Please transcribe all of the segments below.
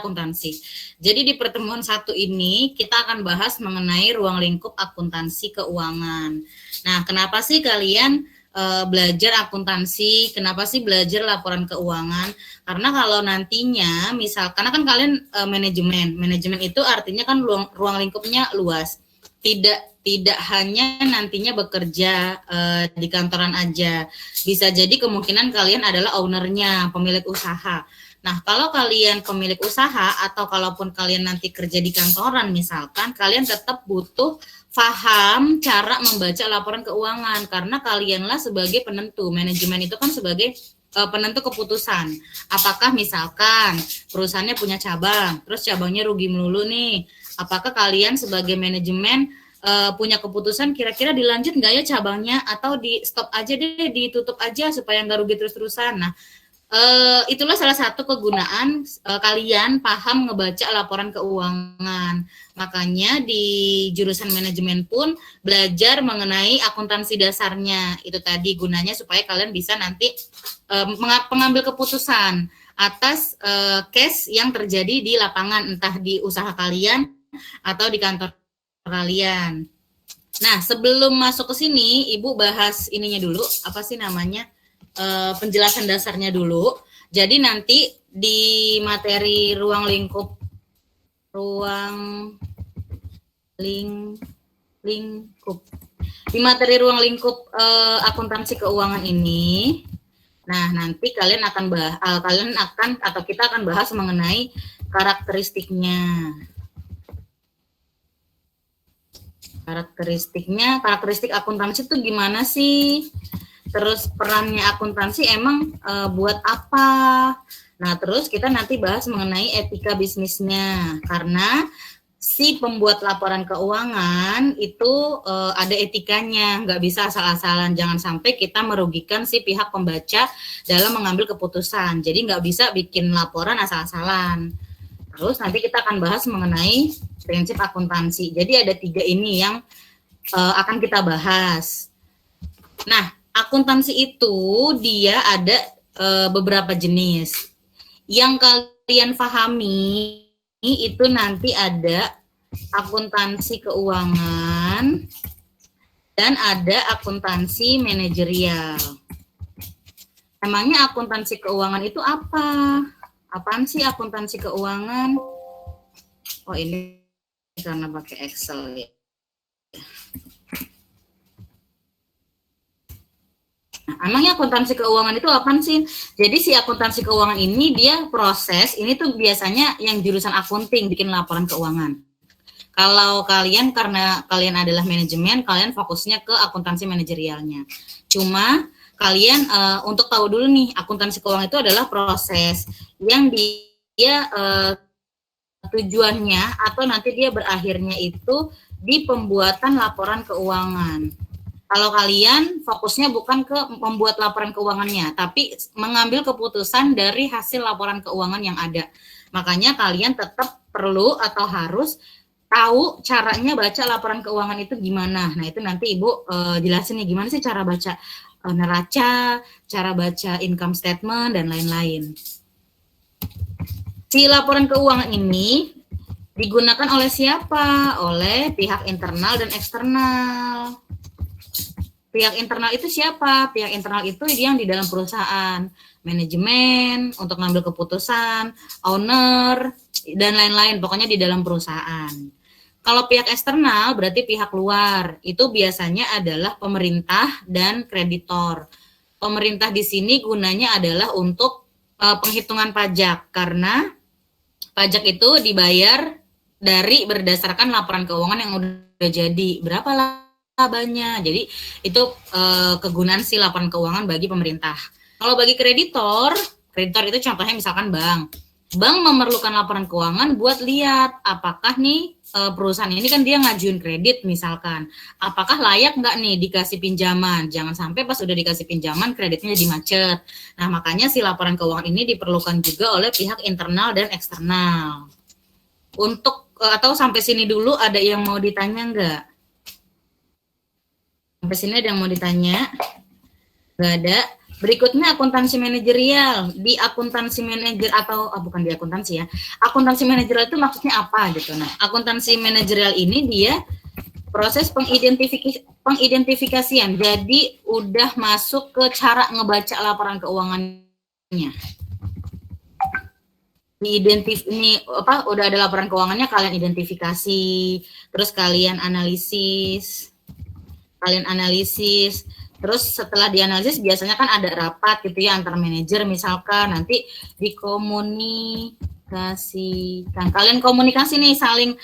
akuntansi. Jadi di pertemuan satu ini kita akan bahas mengenai ruang lingkup akuntansi keuangan. Nah, kenapa sih kalian belajar akuntansi? Kenapa sih belajar laporan keuangan? Karena kalau nantinya karena kan kalian manajemen itu artinya kan ruang lingkupnya luas. Tidak hanya nantinya bekerja di kantoran aja. Bisa jadi kemungkinan kalian adalah ownernya, pemilik usaha. Nah, kalau kalian pemilik usaha atau kalaupun kalian nanti kerja di kantoran misalkan, kalian tetap butuh paham cara membaca laporan keuangan karena kalianlah sebagai penentu. Manajemen itu kan sebagai penentu keputusan. Apakah misalkan perusahaannya punya cabang, terus cabangnya rugi melulu nih. Apakah kalian sebagai manajemen punya keputusan kira-kira dilanjut nggak ya cabangnya atau di stop aja deh, ditutup aja supaya nggak rugi terus-terusan. Nah, itulah salah satu kegunaan kalian paham ngebaca laporan keuangan. Makanya di jurusan manajemen pun belajar mengenai akuntansi dasarnya. Itu tadi gunanya supaya kalian bisa nanti mengambil keputusan atas case yang terjadi di lapangan, entah di usaha kalian atau di kantor kalian. Nah, sebelum masuk ke sini, Ibu bahas ininya dulu, apa sih namanya? Penjelasan dasarnya dulu. Jadi nanti di materi ruang lingkup di materi ruang lingkup akuntansi keuangan ini, nah nanti kalian akan kita akan bahas mengenai karakteristiknya. Karakteristik akuntansi itu gimana sih? Terus perannya akuntansi emang buat apa? Nah, terus kita nanti bahas mengenai etika bisnisnya. Karena si pembuat laporan keuangan itu ada etikanya, nggak bisa asal-asalan. Jangan sampai kita merugikan si pihak pembaca dalam mengambil keputusan. Jadi nggak bisa bikin laporan asal-asalan. Terus nanti kita akan bahas mengenai prinsip akuntansi. Jadi ada 3 ini yang akan kita bahas. Nah, akuntansi itu dia ada beberapa jenis. Yang kalian pahami itu nanti ada akuntansi keuangan dan ada akuntansi manajerial. Emangnya akuntansi keuangan itu apa? Apaan sih akuntansi keuangan? Oh, ini karena pakai Excel ya. Emangnya akuntansi keuangan itu apa sih? Jadi si akuntansi keuangan ini dia proses, ini tuh biasanya yang jurusan akunting bikin laporan keuangan. Kalau kalian karena kalian adalah manajemen, kalian fokusnya ke akuntansi manajerialnya. Cuma kalian untuk tahu dulu nih, akuntansi keuangan itu adalah proses yang dia tujuannya atau nanti dia berakhirnya itu di pembuatan laporan keuangan. Kalau kalian fokusnya bukan ke membuat laporan keuangannya, tapi mengambil keputusan dari hasil laporan keuangan yang ada. Makanya kalian tetap perlu atau harus tahu caranya baca laporan keuangan itu gimana. Nah, itu nanti Ibu jelasin nih gimana sih cara baca neraca, cara baca income statement, dan lain-lain. Si laporan keuangan ini digunakan oleh siapa? Oleh pihak internal dan eksternal. Pihak internal itu siapa? Pihak internal itu yang di dalam perusahaan, manajemen untuk ngambil keputusan, owner, dan lain-lain, pokoknya di dalam perusahaan. Kalau pihak eksternal berarti pihak luar, itu biasanya adalah pemerintah dan kreditor. Pemerintah di sini gunanya adalah untuk penghitungan pajak, karena pajak itu dibayar dari berdasarkan laporan keuangan yang udah jadi. Berapa labanya. Jadi itu kegunaan si laporan keuangan bagi pemerintah. Kalau bagi kreditor itu contohnya misalkan bank. Bank memerlukan laporan keuangan buat lihat apakah nih perusahaan ini kan dia ngajuin kredit misalkan. Apakah layak nggak nih dikasih pinjaman? Jangan sampai pas udah dikasih pinjaman kreditnya jadi macet. Nah, makanya si laporan keuangan ini diperlukan juga oleh pihak internal dan eksternal. Untuk atau sampai sini dulu ada yang mau ditanya nggak? Sampai sini ada yang mau ditanya? Nggak ada. Berikutnya akuntansi manajerial. Di akuntansi manajer atau bukan di akuntansi ya. Akuntansi manajerial itu maksudnya apa gitu. Nah, akuntansi manajerial ini dia proses pengidentifikasian. Jadi udah masuk ke cara ngebaca laporan keuangannya. Ini apa, udah ada laporan keuangannya, kalian identifikasi, terus kalian analisis. Terus setelah dianalisis biasanya kan ada rapat gitu ya antar manajer, misalkan nanti dikomunikasikan. Kalian komunikasi nih, saling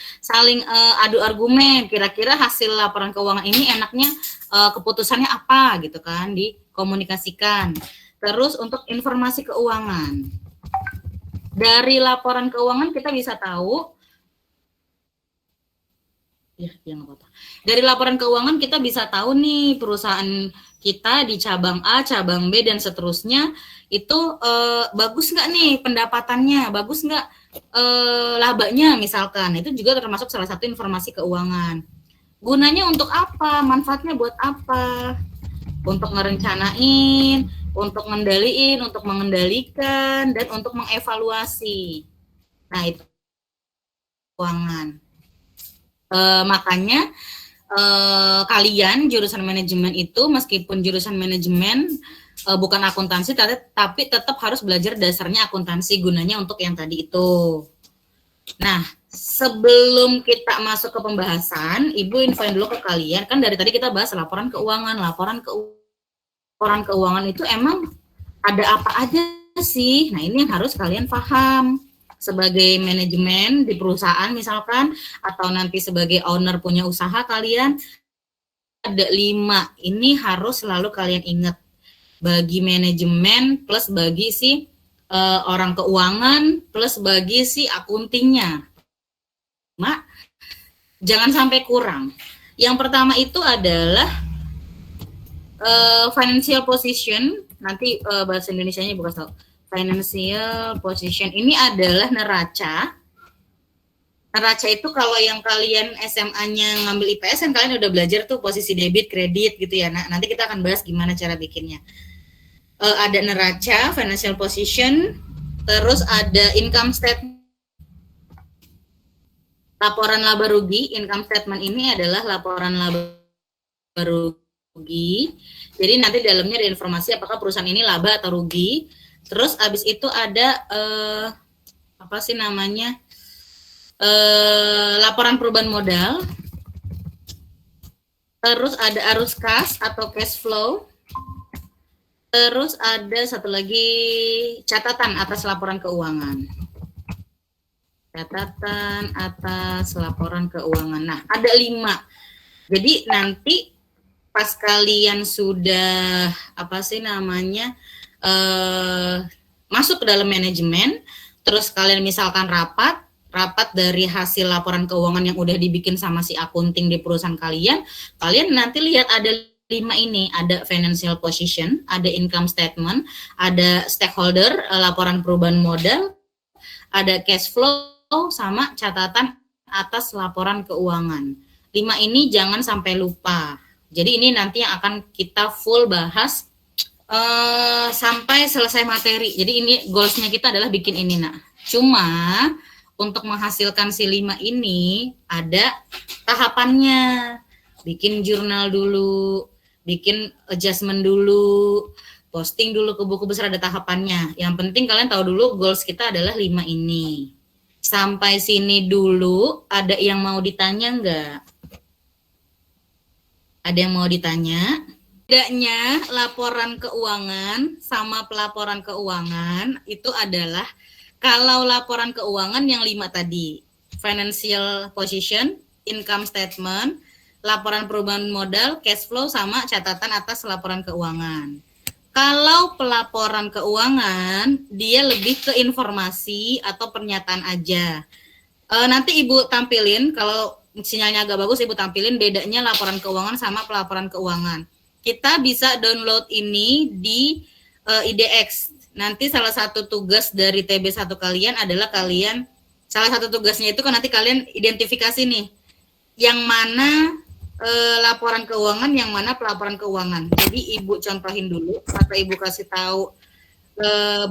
adu argumen, kira-kira hasil laporan keuangan ini enaknya keputusannya apa gitu kan, dikomunikasikan. Terus untuk informasi keuangan. Dari laporan keuangan kita bisa tahu dari laporan keuangan kita bisa tahu nih perusahaan kita di cabang A, cabang B, dan seterusnya itu bagus nggak nih pendapatannya, bagus nggak labanya misalkan. Itu juga termasuk salah satu informasi keuangan. Gunanya untuk apa? Manfaatnya buat apa? Untuk ngerencanain, untuk ngendaliin, untuk mengendalikan, dan untuk mengevaluasi. Nah, itu keuangan. Makanya kalian jurusan manajemen itu meskipun jurusan manajemen bukan akuntansi, tapi tetap harus belajar dasarnya akuntansi, gunanya untuk yang tadi itu. Nah, sebelum kita masuk ke pembahasan, Ibu infoin dulu ke kalian, kan dari tadi kita bahas laporan keuangan. Laporan keuangan itu emang ada apa aja sih? Nah, ini yang harus kalian paham. Sebagai manajemen di perusahaan misalkan, atau nanti sebagai owner punya usaha kalian, ada 5. Ini harus selalu kalian ingat. Bagi manajemen plus bagi si orang keuangan plus bagi si akuntingnya. Jangan sampai kurang. Yang pertama itu adalah financial position. Nanti bahasa Indonesianya bukan tahu. Financial position ini adalah neraca. Neraca itu kalau yang kalian SMA-nya ngambil IPS kan kalian udah belajar tuh posisi debit, kredit gitu ya. Nah, nanti kita akan bahas gimana cara bikinnya. Ada neraca, financial position, terus ada income statement. Laporan laba rugi, income statement ini adalah laporan laba rugi. Jadi nanti dalamnya ada informasi apakah perusahaan ini laba atau rugi. Terus abis itu ada apa sih namanya, laporan perubahan modal. Terus ada arus kas atau cash flow. Terus ada satu lagi catatan atas laporan keuangan. Catatan atas laporan keuangan. Nah, ada 5. Jadi nanti pas kalian sudah apa sih namanya masuk ke dalam manajemen, terus kalian misalkan rapat dari hasil laporan keuangan yang udah dibikin sama si akunting di perusahaan kalian nanti lihat ada 5 ini, ada financial position, ada income statement, ada stakeholder, laporan perubahan modal, ada cash flow, sama catatan atas laporan keuangan. 5 ini jangan sampai lupa. Jadi ini nanti yang akan kita full bahas sampai selesai materi. Jadi ini goals-nya kita adalah bikin ini, nak. Cuma untuk menghasilkan si 5 ini ada tahapannya. Bikin jurnal dulu, bikin adjustment dulu, posting dulu ke buku besar, ada tahapannya. Yang penting kalian tahu dulu goals kita adalah 5 ini. Sampai sini dulu, ada yang mau ditanya nggak? Ada yang mau ditanya? Bedanya laporan keuangan sama pelaporan keuangan itu adalah kalau laporan keuangan yang 5 tadi, financial position, income statement, laporan perubahan modal, cash flow, sama catatan atas laporan keuangan. Kalau pelaporan keuangan, dia lebih ke informasi atau pernyataan aja. Nanti Ibu tampilin, kalau sinyalnya agak bagus, Ibu tampilin bedanya laporan keuangan sama pelaporan keuangan. Kita bisa download ini di IDX. Nanti salah satu tugas dari TB1 kalian adalah salah satu tugasnya itu kan nanti kalian identifikasi nih, yang mana laporan keuangan yang mana pelaporan keuangan. Jadi Ibu contohin dulu atau Ibu kasih tahu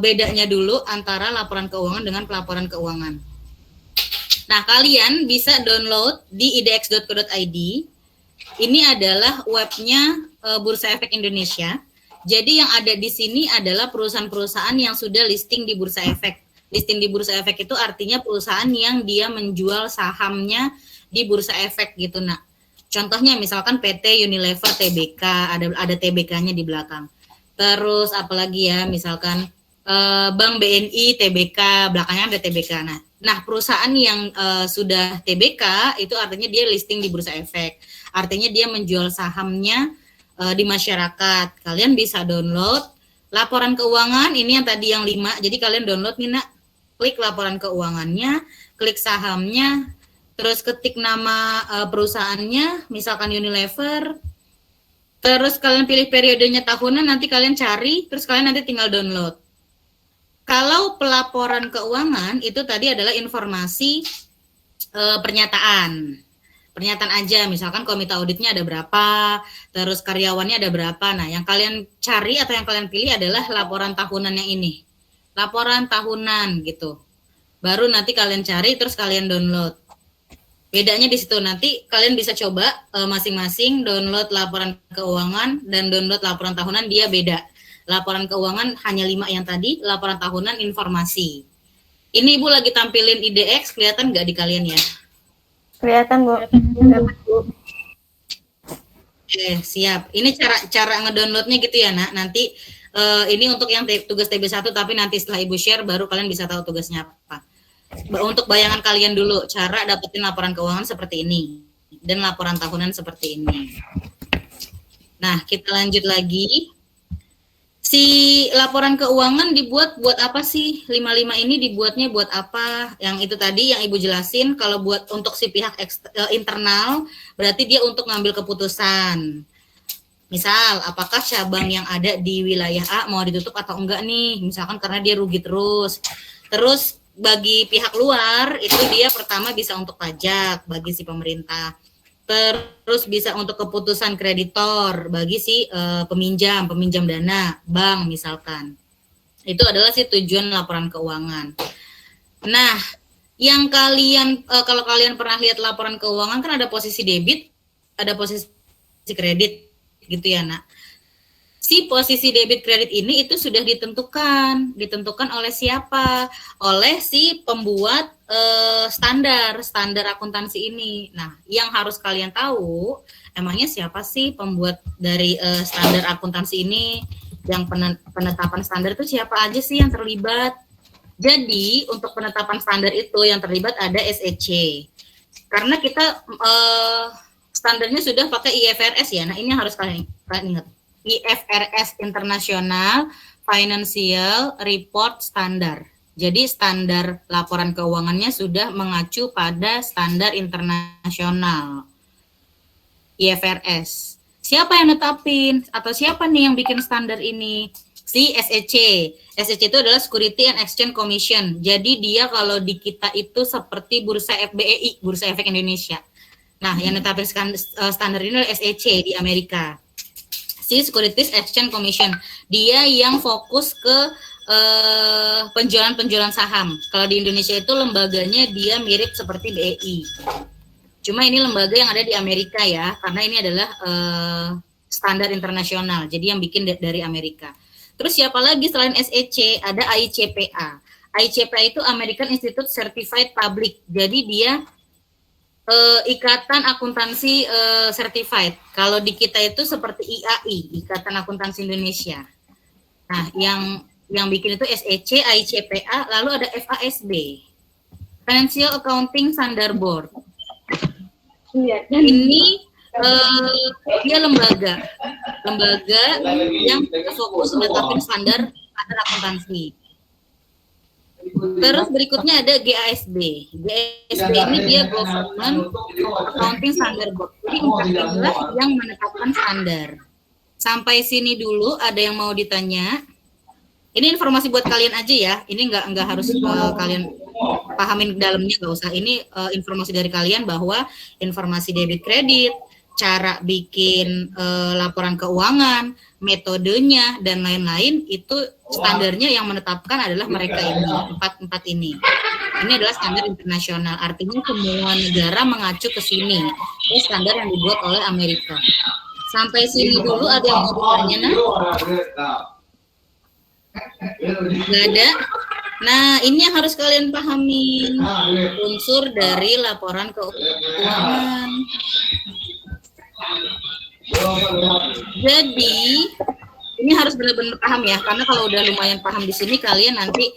bedanya dulu antara laporan keuangan dengan pelaporan keuangan. Nah, kalian bisa download di idx.co.id. Ini adalah webnya Bursa Efek Indonesia. Jadi yang ada di sini adalah perusahaan-perusahaan yang sudah listing di Bursa Efek. Listing di Bursa Efek itu artinya perusahaan yang dia menjual sahamnya di Bursa Efek gitu. Nah, contohnya misalkan PT Unilever Tbk, ada Tbk-nya di belakang. Terus apalagi ya, misalkan Bank BNI Tbk, belakangnya ada Tbk. Nah, perusahaan yang sudah Tbk itu artinya dia listing di Bursa Efek. Artinya dia menjual sahamnya di masyarakat. Kalian bisa download laporan keuangan, ini yang tadi yang 5. Jadi kalian download nih nak, klik laporan keuangannya, klik sahamnya, terus ketik nama perusahaannya, misalkan Unilever, terus kalian pilih periodenya tahunan, nanti kalian cari, terus kalian nanti tinggal download. Kalau pelaporan keuangan itu tadi adalah informasi pernyataan aja, misalkan komite auditnya ada berapa, terus karyawannya ada berapa. Nah, yang kalian cari atau yang kalian pilih adalah laporan tahunan yang ini, laporan tahunan gitu. Baru nanti kalian cari, terus kalian download. Bedanya di situ, nanti kalian bisa coba masing-masing download laporan keuangan dan download laporan tahunan, dia beda. Laporan keuangan hanya 5 yang tadi, laporan tahunan informasi. Ini Ibu lagi tampilin IDX, kelihatan nggak di kalian ya? Kelihatan, Bu. Oke, siap. Ini cara ngedownloadnya gitu ya, Nak. Nanti ini untuk yang tugas TB1, tapi nanti setelah Ibu share baru kalian bisa tahu tugasnya apa. Untuk bayangan kalian dulu, cara dapetin laporan keuangan seperti ini dan laporan tahunan seperti ini. Nah, kita lanjut lagi. Si laporan keuangan dibuat buat apa sih? 55 ini dibuatnya buat apa? Yang itu tadi yang Ibu jelasin, kalau buat untuk si pihak internal, berarti dia untuk ngambil keputusan. Misal, apakah cabang yang ada di wilayah A mau ditutup atau enggak nih? Misalkan karena dia rugi terus. Terus bagi pihak luar itu dia pertama bisa untuk pajak bagi si pemerintah, terus bisa untuk keputusan kreditor bagi si peminjam dana bank misalkan. Itu adalah si tujuan laporan keuangan. Nah, yang kalian kalau kalian pernah lihat laporan keuangan kan ada posisi debit, ada posisi kredit gitu ya, Nak. Si posisi debit kredit ini itu sudah ditentukan oleh siapa? Oleh si pembuat standar akuntansi ini. Nah, yang harus kalian tahu, emangnya siapa sih pembuat dari standar akuntansi ini? Yang penetapan standar itu siapa aja sih yang terlibat? Jadi, untuk penetapan standar itu yang terlibat ada SEC. Karena kita standarnya sudah pakai IFRS ya. Nah, ini harus kalian ingat. IFRS International Financial Report Standard. Jadi standar laporan keuangannya sudah mengacu pada standar internasional IFRS. Siapa yang netapin atau siapa nih yang bikin standar ini? Si SEC. SEC itu adalah Security and Exchange Commission. Jadi dia kalau di kita itu seperti Bursa FBEI, Bursa Efek Indonesia. Nah, yang netapin standar ini adalah SEC di Amerika. Si Securities Exchange Commission, dia yang fokus ke penjualan saham. Kalau di Indonesia itu lembaganya dia mirip seperti BEI. Cuma ini lembaga yang ada di Amerika ya, karena ini adalah standar internasional. Jadi yang bikin dari Amerika. Terus siapa lagi selain SEC? Ada AICPA. AICPA itu American Institute Certified Public. Jadi dia Ikatan Akuntansi Certified. Kalau di kita itu seperti IAI, Ikatan Akuntansi Indonesia. Nah, yang bikin itu SEC, AICPA, lalu ada FASB, Financial Accounting Standard Board. Ini dia lembaga yang fokus menetapkan standar akuntansi. Terus berikutnya ada GASB. GASB ini dia Government Accounting Standard Board. Jadi adalah yang menetapkan standar. Sampai sini dulu ada yang mau ditanya? Ini informasi buat kalian aja ya. Ini nggak harus kalian pahamin dalamnya, nggak usah. Ini informasi dari kalian bahwa informasi debit kredit, cara bikin laporan keuangan, metodenya dan lain-lain itu standarnya yang menetapkan adalah mereka ini, empat ini. Ini adalah standar internasional, artinya semua negara mengacu ke sini. Ini standar yang dibuat oleh Amerika. Sampai sini dulu ada yang mau ditanya, nah? Nggak ada? Nah, ini yang harus kalian pahami, unsur dari laporan keuangan. Jadi ini harus benar-benar paham ya, karena kalau udah lumayan paham di sini kalian nanti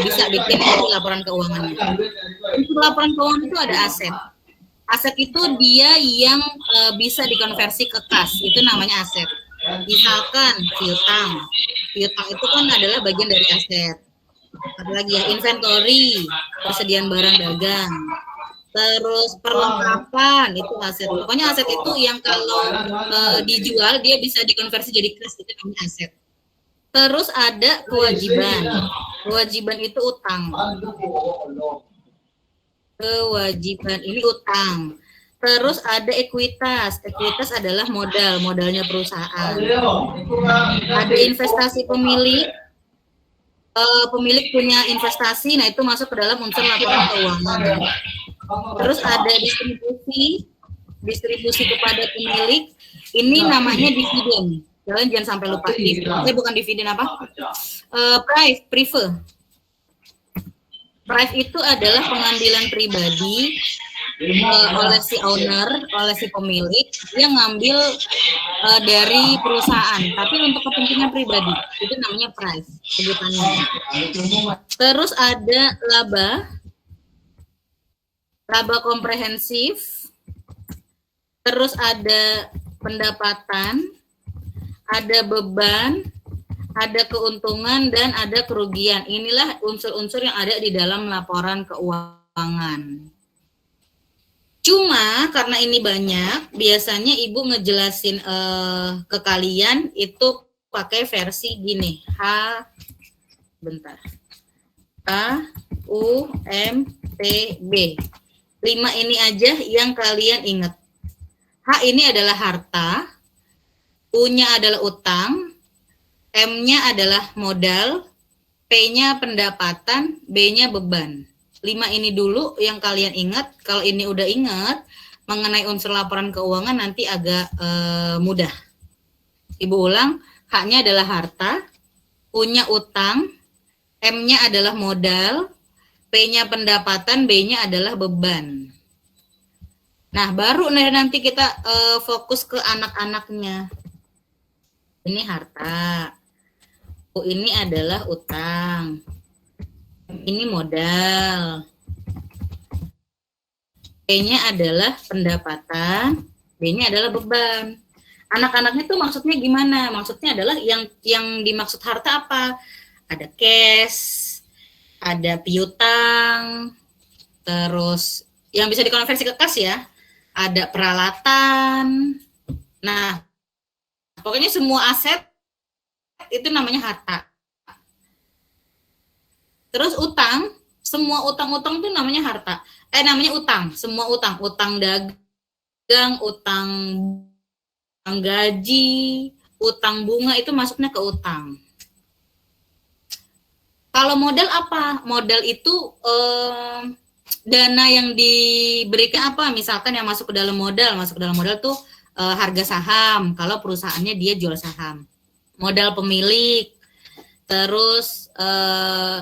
bisa bikin laporan keuangannya. Untuk laporan keuangan itu ada aset. Aset itu dia yang bisa dikonversi ke kas, itu namanya aset. Misalkan piutang. Piutang itu kan adalah bagian dari aset. Apalagi ya, inventory, persediaan barang dagang. Terus perlengkapan itu aset. Pokoknya aset itu yang kalau dijual dia bisa dikonversi jadi kas, itu namanya aset. Terus ada kewajiban. Kewajiban itu utang. Kewajiban ini utang. Terus ada ekuitas. Ekuitas adalah modal, modalnya perusahaan. Ada investasi pemilik. Pemilik punya investasi, nah itu masuk ke dalam unsur laporan keuangan. Terus ada distribusi kepada pemilik, ini namanya dividen. Kalian jangan sampai lupa. Bukan dividen apa? Prive. Prive itu adalah pengambilan pribadi oleh si owner, oleh si pemilik yang ngambil dari perusahaan, tapi untuk kepentingan pribadi. Itu namanya prive sebutannya. Terus ada laba komprehensif. Terus ada pendapatan, ada beban, ada keuntungan, dan ada kerugian. Inilah unsur-unsur yang ada di dalam laporan keuangan. Cuma karena ini banyak, biasanya ibu ngejelasin ke kalian itu pakai versi gini. HUMTB. 5 ini aja yang kalian ingat. H ini adalah harta, U-nya adalah utang, M-nya adalah modal, P-nya pendapatan, B-nya beban. 5 ini dulu yang kalian ingat. Kalau ini udah ingat mengenai unsur laporan keuangan nanti agak mudah. Ibu ulang, H-nya adalah harta, U-nya utang, M-nya adalah modal, P-nya pendapatan, B-nya adalah beban. Nah, baru nanti kita fokus ke anak-anaknya. Ini harta, U ini adalah utang, ini modal, P-nya adalah pendapatan, B-nya adalah beban. Anak-anaknya tuh maksudnya gimana? Maksudnya adalah yang dimaksud harta apa? Ada cash, ada piutang, terus yang bisa dikonversi ke kas ya, ada peralatan. Nah, pokoknya semua aset itu namanya harta. Terus utang, semua utang-utang itu namanya harta. Namanya utang, semua utang, utang dagang, utang gaji, utang bunga itu masuknya ke utang. Kalau modal apa? Modal itu dana yang diberikan apa? Misalkan yang masuk ke dalam modal tuh harga saham. Kalau perusahaannya dia jual saham. Modal pemilik. Terus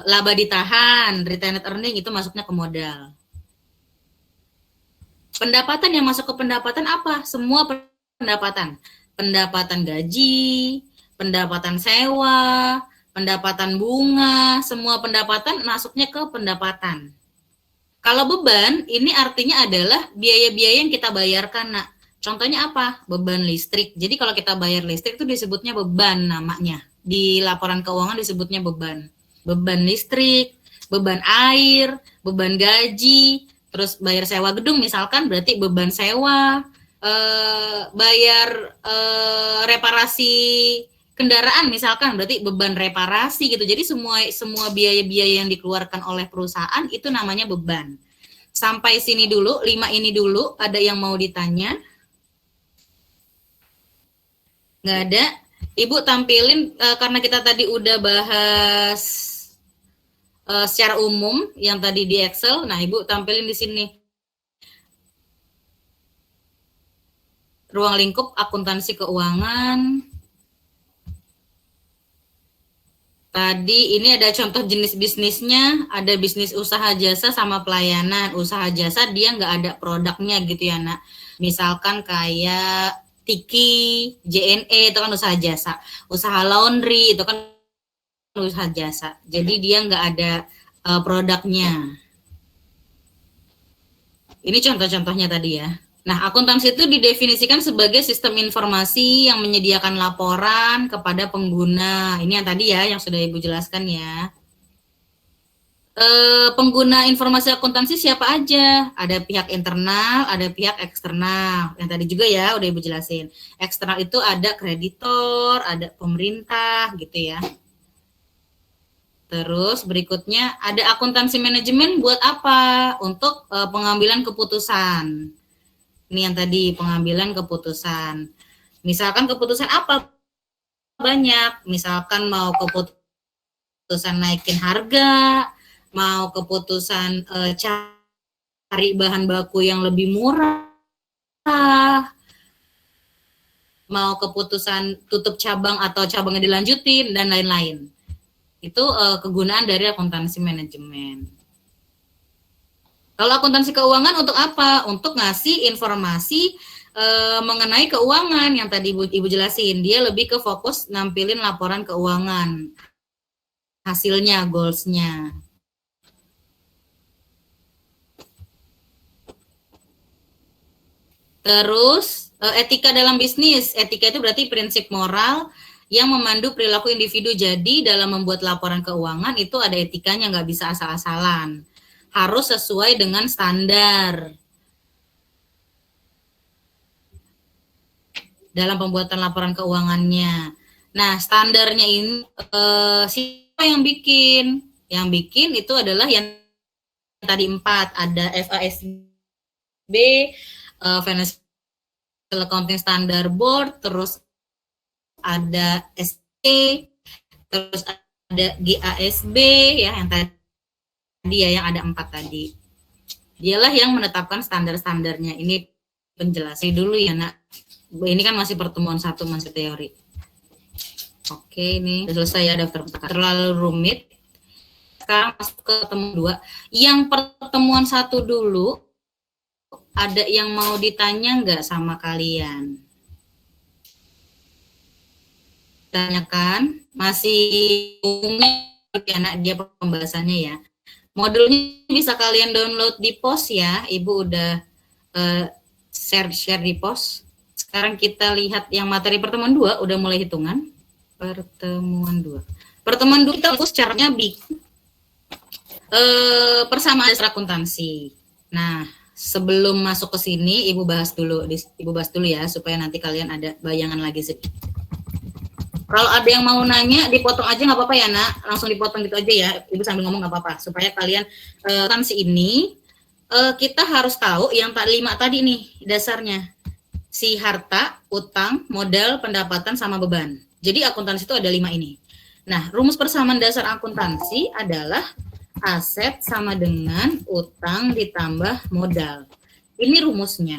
laba ditahan, retained earning itu masuknya ke modal. Pendapatan yang masuk ke pendapatan apa? Semua pendapatan. Pendapatan gaji, pendapatan sewa, pendapatan bunga, semua pendapatan masuknya ke pendapatan. Kalau beban, ini artinya adalah biaya-biaya yang kita bayarkan, Nak. Contohnya apa? Beban listrik. Jadi kalau kita bayar listrik itu disebutnya beban namanya. Di laporan keuangan disebutnya beban. Beban listrik, beban air, beban gaji, terus bayar sewa gedung misalkan berarti beban sewa, bayar reparasi kendaraan misalkan berarti beban reparasi gitu. Jadi semua biaya-biaya yang dikeluarkan oleh perusahaan itu namanya beban. Sampai sini dulu, 5 ini dulu, ada yang mau ditanya? Nggak ada. Ibu tampilin karena kita tadi udah bahas secara umum yang tadi di Excel. Nah, Ibu tampilin di sini. Ruang lingkup akuntansi keuangan. Tadi ini ada contoh jenis bisnisnya, ada bisnis usaha jasa sama pelayanan. Usaha jasa dia nggak ada produknya gitu ya, Nak. Misalkan kayak Tiki, JNE itu kan usaha jasa. Usaha laundry itu kan usaha jasa. Jadi dia nggak ada produknya. Ini contoh-contohnya tadi ya. Nah, akuntansi itu didefinisikan sebagai sistem informasi yang menyediakan laporan kepada pengguna. Ini yang tadi ya, yang sudah Ibu jelaskan ya. Pengguna informasi akuntansi siapa aja? Ada pihak internal, ada pihak eksternal. Yang tadi juga ya, udah Ibu jelasin. Eksternal itu ada kreditor, ada pemerintah gitu ya. Terus berikutnya ada akuntansi manajemen buat apa? Untuk pengambilan keputusan. Ini yang tadi pengambilan keputusan. Misalkan keputusan apa? Banyak. Misalkan mau keputusan naikin harga, mau keputusan cari bahan baku yang lebih murah, mau keputusan tutup cabang atau cabangnya dilanjutin dan lain-lain. Itu kegunaan dari akuntansi manajemen. Kalau akuntansi keuangan untuk apa? Untuk ngasih informasi mengenai keuangan yang tadi Ibu jelasin. Dia lebih ke fokus nampilin laporan keuangan, hasilnya, goals-nya. Terus etika dalam bisnis. Etika itu berarti prinsip moral yang memandu perilaku individu. Jadi dalam membuat laporan keuangan itu ada etikanya, nggak bisa asal-asalan. Harus sesuai dengan standar dalam pembuatan laporan keuangannya. Nah, standarnya ini siapa yang bikin? Yang bikin itu adalah yang tadi 4, ada FASB, Financial Accounting Standard Board, terus ada SE, terus ada GASB ya yang tadi ya, yang ada 4 tadi. Dialah yang menetapkan standar-standarnya. Ini penjelasan dulu ya, Nak. Ini kan masih pertemuan 1, masih teori. Oke, ini sudah selesai ya daftar pertanyaan. Terlalu rumit. Sekarang masuk ke pertemuan 2. Yang pertemuan 1 dulu, ada yang mau ditanya nggak sama kalian? Tanyakan. Masih umumnya ya, Nak, dia pembahasannya ya. Modulnya bisa kalian download di pos ya. Ibu udah share di pos. Sekarang kita lihat yang materi pertemuan 2, udah mulai hitungan. Pertemuan 2 kita fokus caranya bikin persamaan dasar akuntansi. Nah, sebelum masuk ke sini, Ibu bahas dulu ya, supaya nanti kalian ada bayangan lagi sedikit. Kalau ada yang mau nanya, dipotong aja nggak apa-apa ya, Nak. Langsung dipotong gitu aja ya. Ibu sambil ngomong nggak apa-apa. Supaya kalian akuntansi ini kita harus tahu yang 5 tadi nih dasarnya. Si harta, utang, modal, pendapatan, sama beban. Jadi akuntansi itu ada 5 ini. Nah, rumus persamaan dasar akuntansi adalah aset sama dengan utang ditambah modal. Ini rumusnya.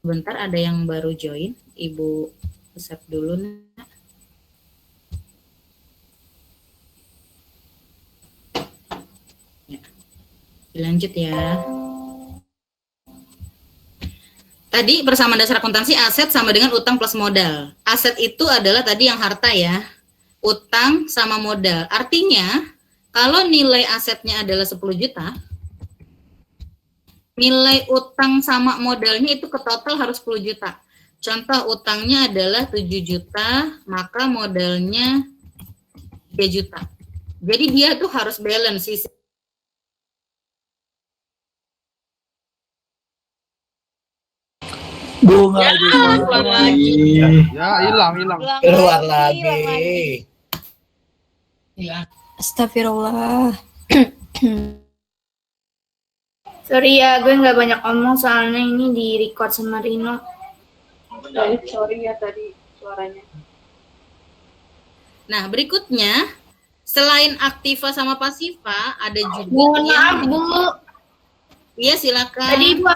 Bentar, ada yang baru join. Ibu accept dulu, Nak. Lanjut ya. Tadi persamaan dasar akuntansi aset sama dengan utang plus modal. Aset itu adalah tadi yang harta ya. Utang sama modal. Artinya kalau nilai asetnya adalah 10 juta, nilai utang sama modalnya itu ke total harus 10 juta. Contoh utangnya adalah 7 juta, maka modalnya 3 juta. Jadi dia tuh harus balance sisi. Bunga lagi. Ya, hilang. Keluar lagi. Ya. Astagfirullah. Sorry ya, gue nggak banyak ngomong soalnya ini di record sama Rino. Sorry ya tadi suaranya. Nah, berikutnya selain aktiva sama pasiva ada juga Mohon maaf, yang Bu. iya silakan. Tadi Bu,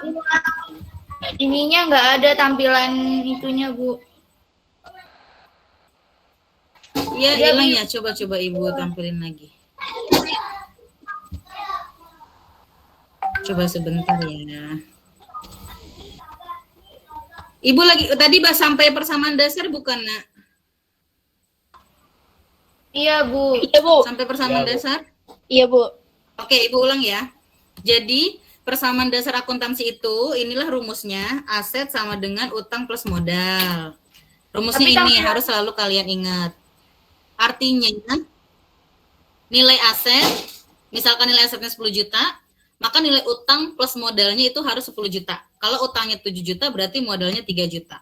ininya nggak ada tampilan itunya, Bu. Iya, Iya, hilang Bu. ya. Coba Ibu tampilin lagi. Coba sebentar ya. Ibu lagi tadi sampai persamaan dasar bukan, Nak? Iya, Bu. Iya, Bu. Sampai persamaan Iya, Bu. dasar? Iya, Bu. Oke, Ibu ulang ya. Jadi, persamaan dasar akuntansi itu, inilah rumusnya, aset sama dengan utang plus modal. Rumusnya Tapi ini tampilan- harus selalu kalian ingat. Artinya, nilai aset, misalkan nilai asetnya 10 juta, maka nilai utang plus modalnya itu harus 10 juta. Kalau utangnya 7 juta, berarti modalnya 3 juta.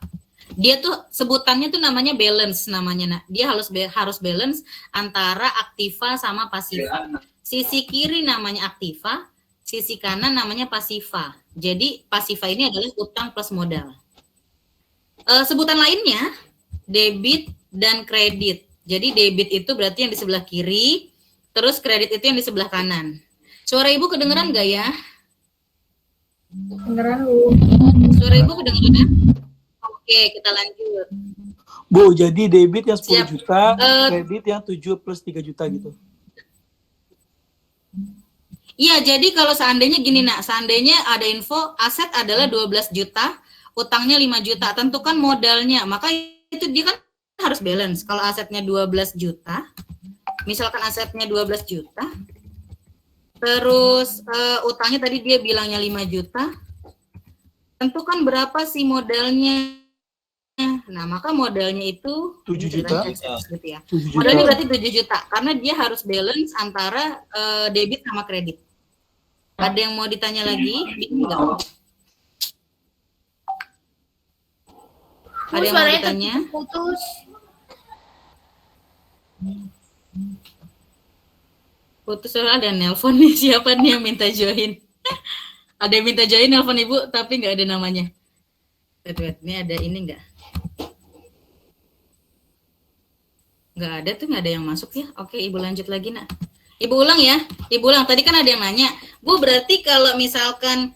Dia tuh sebutannya tuh namanya balance namanya. Nah, dia harus balance antara aktiva sama pasiva. Sisi kiri namanya aktiva, sisi kanan namanya pasiva. Jadi pasiva ini adalah utang plus modal. Sebutan lainnya debit dan kredit. Jadi debit itu berarti yang di sebelah kiri, terus kredit itu yang di sebelah kanan. Suara Ibu kedengeran nggak ya? Beneran, Bu. Suara Ibu kedengeran? Oke, kita lanjut. Bu, jadi debit yang 10 Siap. juta, kredit yang 7 plus 3 juta gitu. Iya, jadi kalau seandainya gini, Nak, seandainya ada info aset adalah 12 juta, utangnya 5 juta, tentukan modalnya, maka itu dia kan harus balance. Kalau asetnya 12 juta, misalkan asetnya 12 juta, terus utangnya tadi dia bilangnya 5 juta, tentukan berapa sih modalnya. Nah, maka modalnya itu 7 ini juta. gitu ya. 7 Modalnya juta. berarti 7 juta karena dia harus balance antara debit sama kredit. Ada yang mau ditanya lagi? Bingung nggak? Bu, Ada yang mau suaranya ditanya? putus. Putus soalnya ada nelpon nih. Siapa nih yang minta join? Ada yang minta join nelpon Ibu tapi nggak ada namanya. Wait, ini ada ini nggak? Nggak ada tuh, nggak ada yang masuk ya. Oke, Ibu lanjut lagi, Nak. Ibu ulang ya. Ibu ulang. Tadi kan ada yang nanya. Bu, berarti kalau misalkan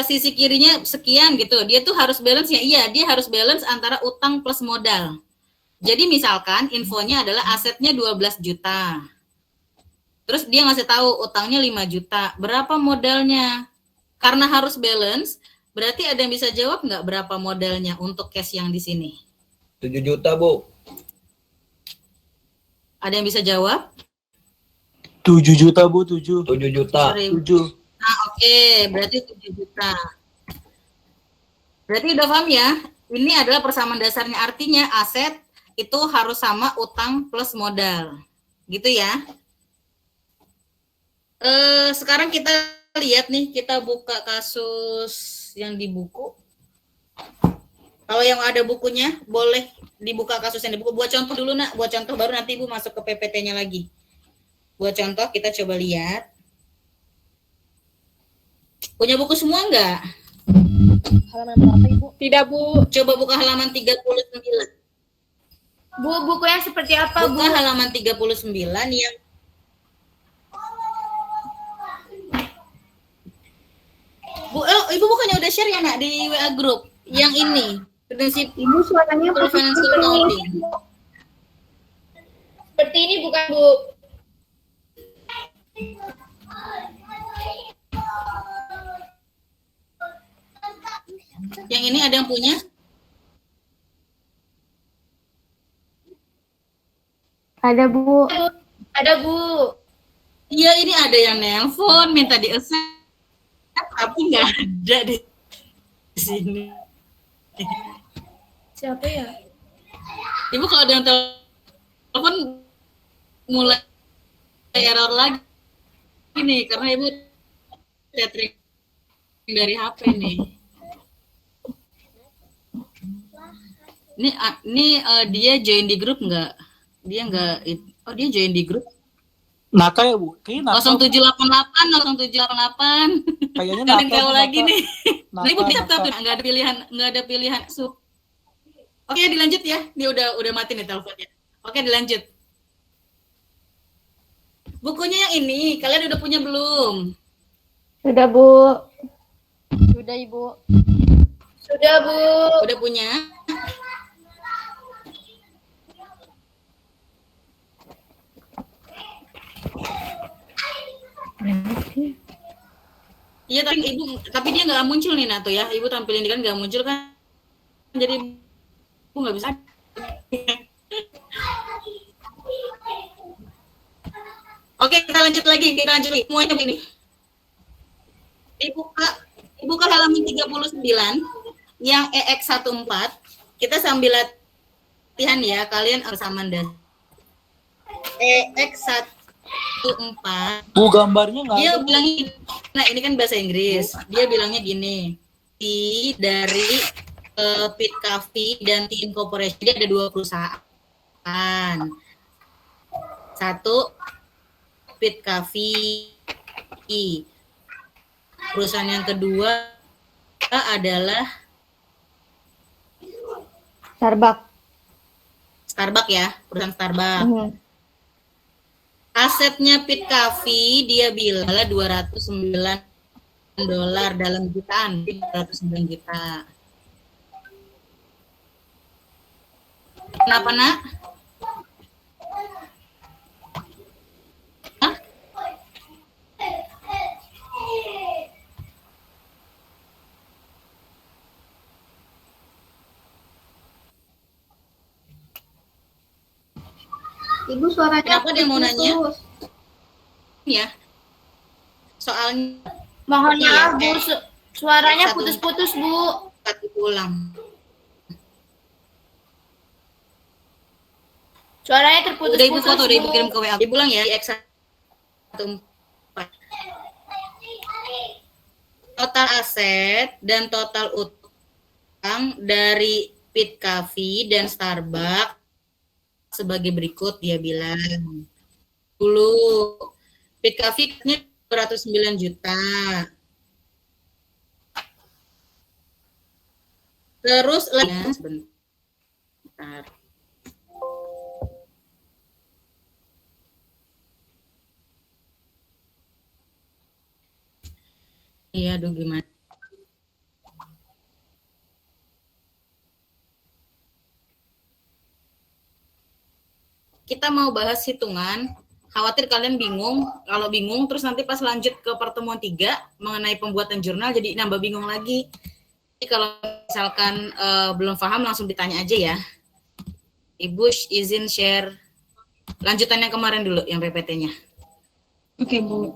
sisi kirinya sekian gitu, dia tuh harus balance ya? Iya, dia harus balance antara utang plus modal. Jadi misalkan infonya adalah asetnya 12 juta. Terus dia ngasih tahu utangnya 5 juta. Berapa modalnya? Karena harus balance, berarti ada yang bisa jawab nggak berapa modalnya untuk cash yang di sini? 7 juta, Bu. Ada yang bisa jawab? 7 juta, Bu, 7. 7 juta. Sorry. 7. Nah, oke, berarti 7 juta. Berarti udah paham ya? Ini adalah persamaan dasarnya. Artinya aset itu harus sama utang plus modal. Gitu ya. Sekarang kita lihat nih, kita buka kasus yang di buku. Kalau yang ada bukunya, boleh dibuka kasus yang di buku. Buat contoh dulu, Nak. Buat contoh, baru nanti Ibu masuk ke PPT-nya lagi. Buat contoh, kita coba lihat. Punya buku semua nggak? Halaman berapa, Ibu? Tidak, Bu. Coba buka halaman 39. Bu, bukunya seperti apa, Bu? Buka halaman 39 yang Bu, Ibu bukannya udah share ya, Nak, di WA group? Yang ini, prinsip Ibu suaranya financial accounting. seperti ini bukan, Bu? Yang ini ada yang punya? Ada, Bu. Ada, Bu. Iya, ini ada yang nelpon, minta di-accept, tapi nggak ada di sini. Siapa ya? Ibu kalau ada yang telepon mulai error lagi nih, karena Ibu tethering dari HP nih. Ini dia join di grup nggak? Dia nggak, oh dia join di grup. Naka ya, Bu? Kayaknya Naka. 0788. Kayaknya Nggak Naka. tahu lagi nih. Naka, Nah, Ibu bisa Naka. nggak ada pilihan sub. Oke, dilanjut ya. Dia udah mati nih teleponnya. Oke, dilanjut. Bukunya yang ini, kalian udah punya belum? Sudah, Bu. Sudah, Ibu. Sudah, Bu. Udah punya? Iya, tapi dia nggak muncul nih Nato ya. Ibu tampilin dia kan nggak muncul kan. Jadi ibu nggak bisa. Oke, kita lanjut lagi. Semuanya begini. Dibuka halaman 39 yang EX14. Kita sambil latihan ya, kalian harus aman dan EX14. Bu, gambarnya nggak Dia ada. bilangnya, nah ini kan bahasa Inggris. Dia bilangnya gini, dari Pit Coffee dan Tea Incorporation. Dia ada 2 perusahaan. Satu Pit Coffee. Perusahaan yang kedua adalah Starbucks ya, perusahaan Starbucks. Asetnya Pit Coffee dia bilang $209 dalam jutaan, 209 juta. Kenapa, Nak? Hah? Ibu suaranya Kenapa dia mau nanya? putus. Ya. Soalnya Mohon Iya, maaf, Bu. kayak Suaranya satu- putus-putus, Bu. ulang. Suaranya Udah terputus-putus, Ibu foto, udah Ibu Bu. kirim ke WA. Ibu ulang ya, X14. Total aset dan total utang dari Pit Coffee dan Starbucks sebagai berikut, dia bilang. Dulu Pit Coffee-nya 209 juta. Terus sebentar. Iya, aduh gimana? Kita mau bahas hitungan. Khawatir kalian bingung. Kalau bingung, terus nanti pas lanjut ke pertemuan 3 mengenai pembuatan jurnal, jadi nambah bingung lagi. Jadi kalau misalkan belum paham, langsung ditanya aja ya. Ibu izin share lanjutan yang kemarin dulu, yang PPT-nya. Oke, Bu.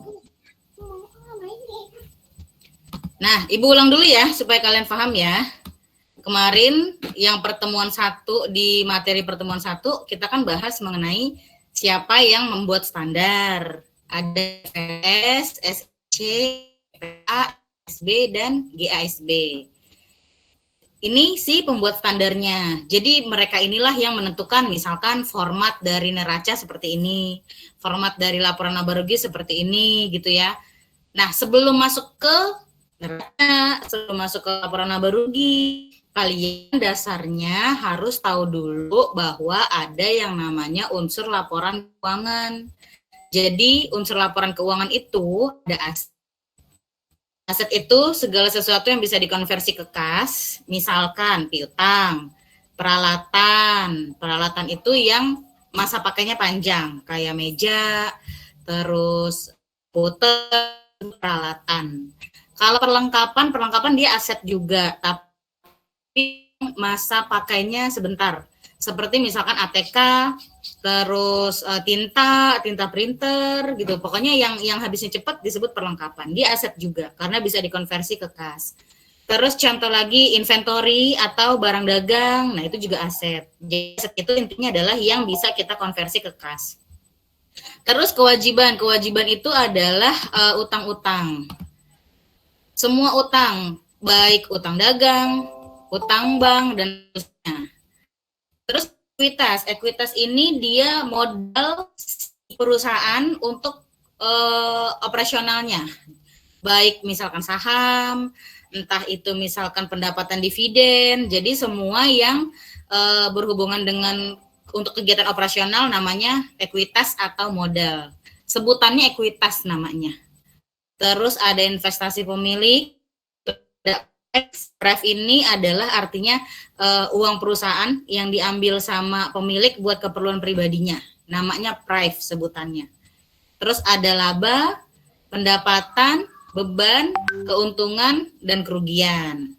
Nah, Ibu ulang dulu ya, supaya kalian paham ya. Kemarin yang pertemuan 1, di materi pertemuan 1, kita kan bahas mengenai siapa yang membuat standar. Ada FS, SC, PA, SB, dan GASB. Ini sih pembuat standarnya. Jadi mereka inilah yang menentukan misalkan format dari neraca seperti ini, format dari laporan laba rugi seperti ini gitu ya. Nah, sebelum masuk ke neraca, sebelum masuk ke laporan laba rugi, kalian dasarnya harus tahu dulu bahwa ada yang namanya unsur laporan keuangan. Jadi unsur laporan keuangan itu ada aset. Aset itu segala sesuatu yang bisa dikonversi ke kas, misalkan piutang, peralatan. Peralatan itu yang masa pakainya panjang, kayak meja, terus puter, peralatan. Kalau perlengkapan dia aset juga, tapi masa pakainya sebentar. Seperti misalkan ATK, terus tinta printer gitu. Pokoknya yang habisnya cepat disebut perlengkapan. Dia aset juga karena bisa dikonversi ke kas. Terus contoh lagi inventory atau barang dagang, nah itu juga aset. Jadi aset itu intinya adalah yang bisa kita konversi ke kas. Terus kewajiban itu adalah utang-utang. Semua utang, baik utang dagang, utang bank, dan seterusnya. Terus ekuitas ini dia modal perusahaan untuk operasionalnya. baik misalkan saham, entah itu misalkan pendapatan dividen. Jadi semua yang berhubungan dengan untuk kegiatan operasional namanya ekuitas atau modal. Sebutannya ekuitas namanya. Terus ada investasi pemilik. Pref ini adalah artinya uang perusahaan yang diambil sama pemilik buat keperluan pribadinya. Namanya pref sebutannya. Terus ada laba, pendapatan, beban, keuntungan, dan kerugian.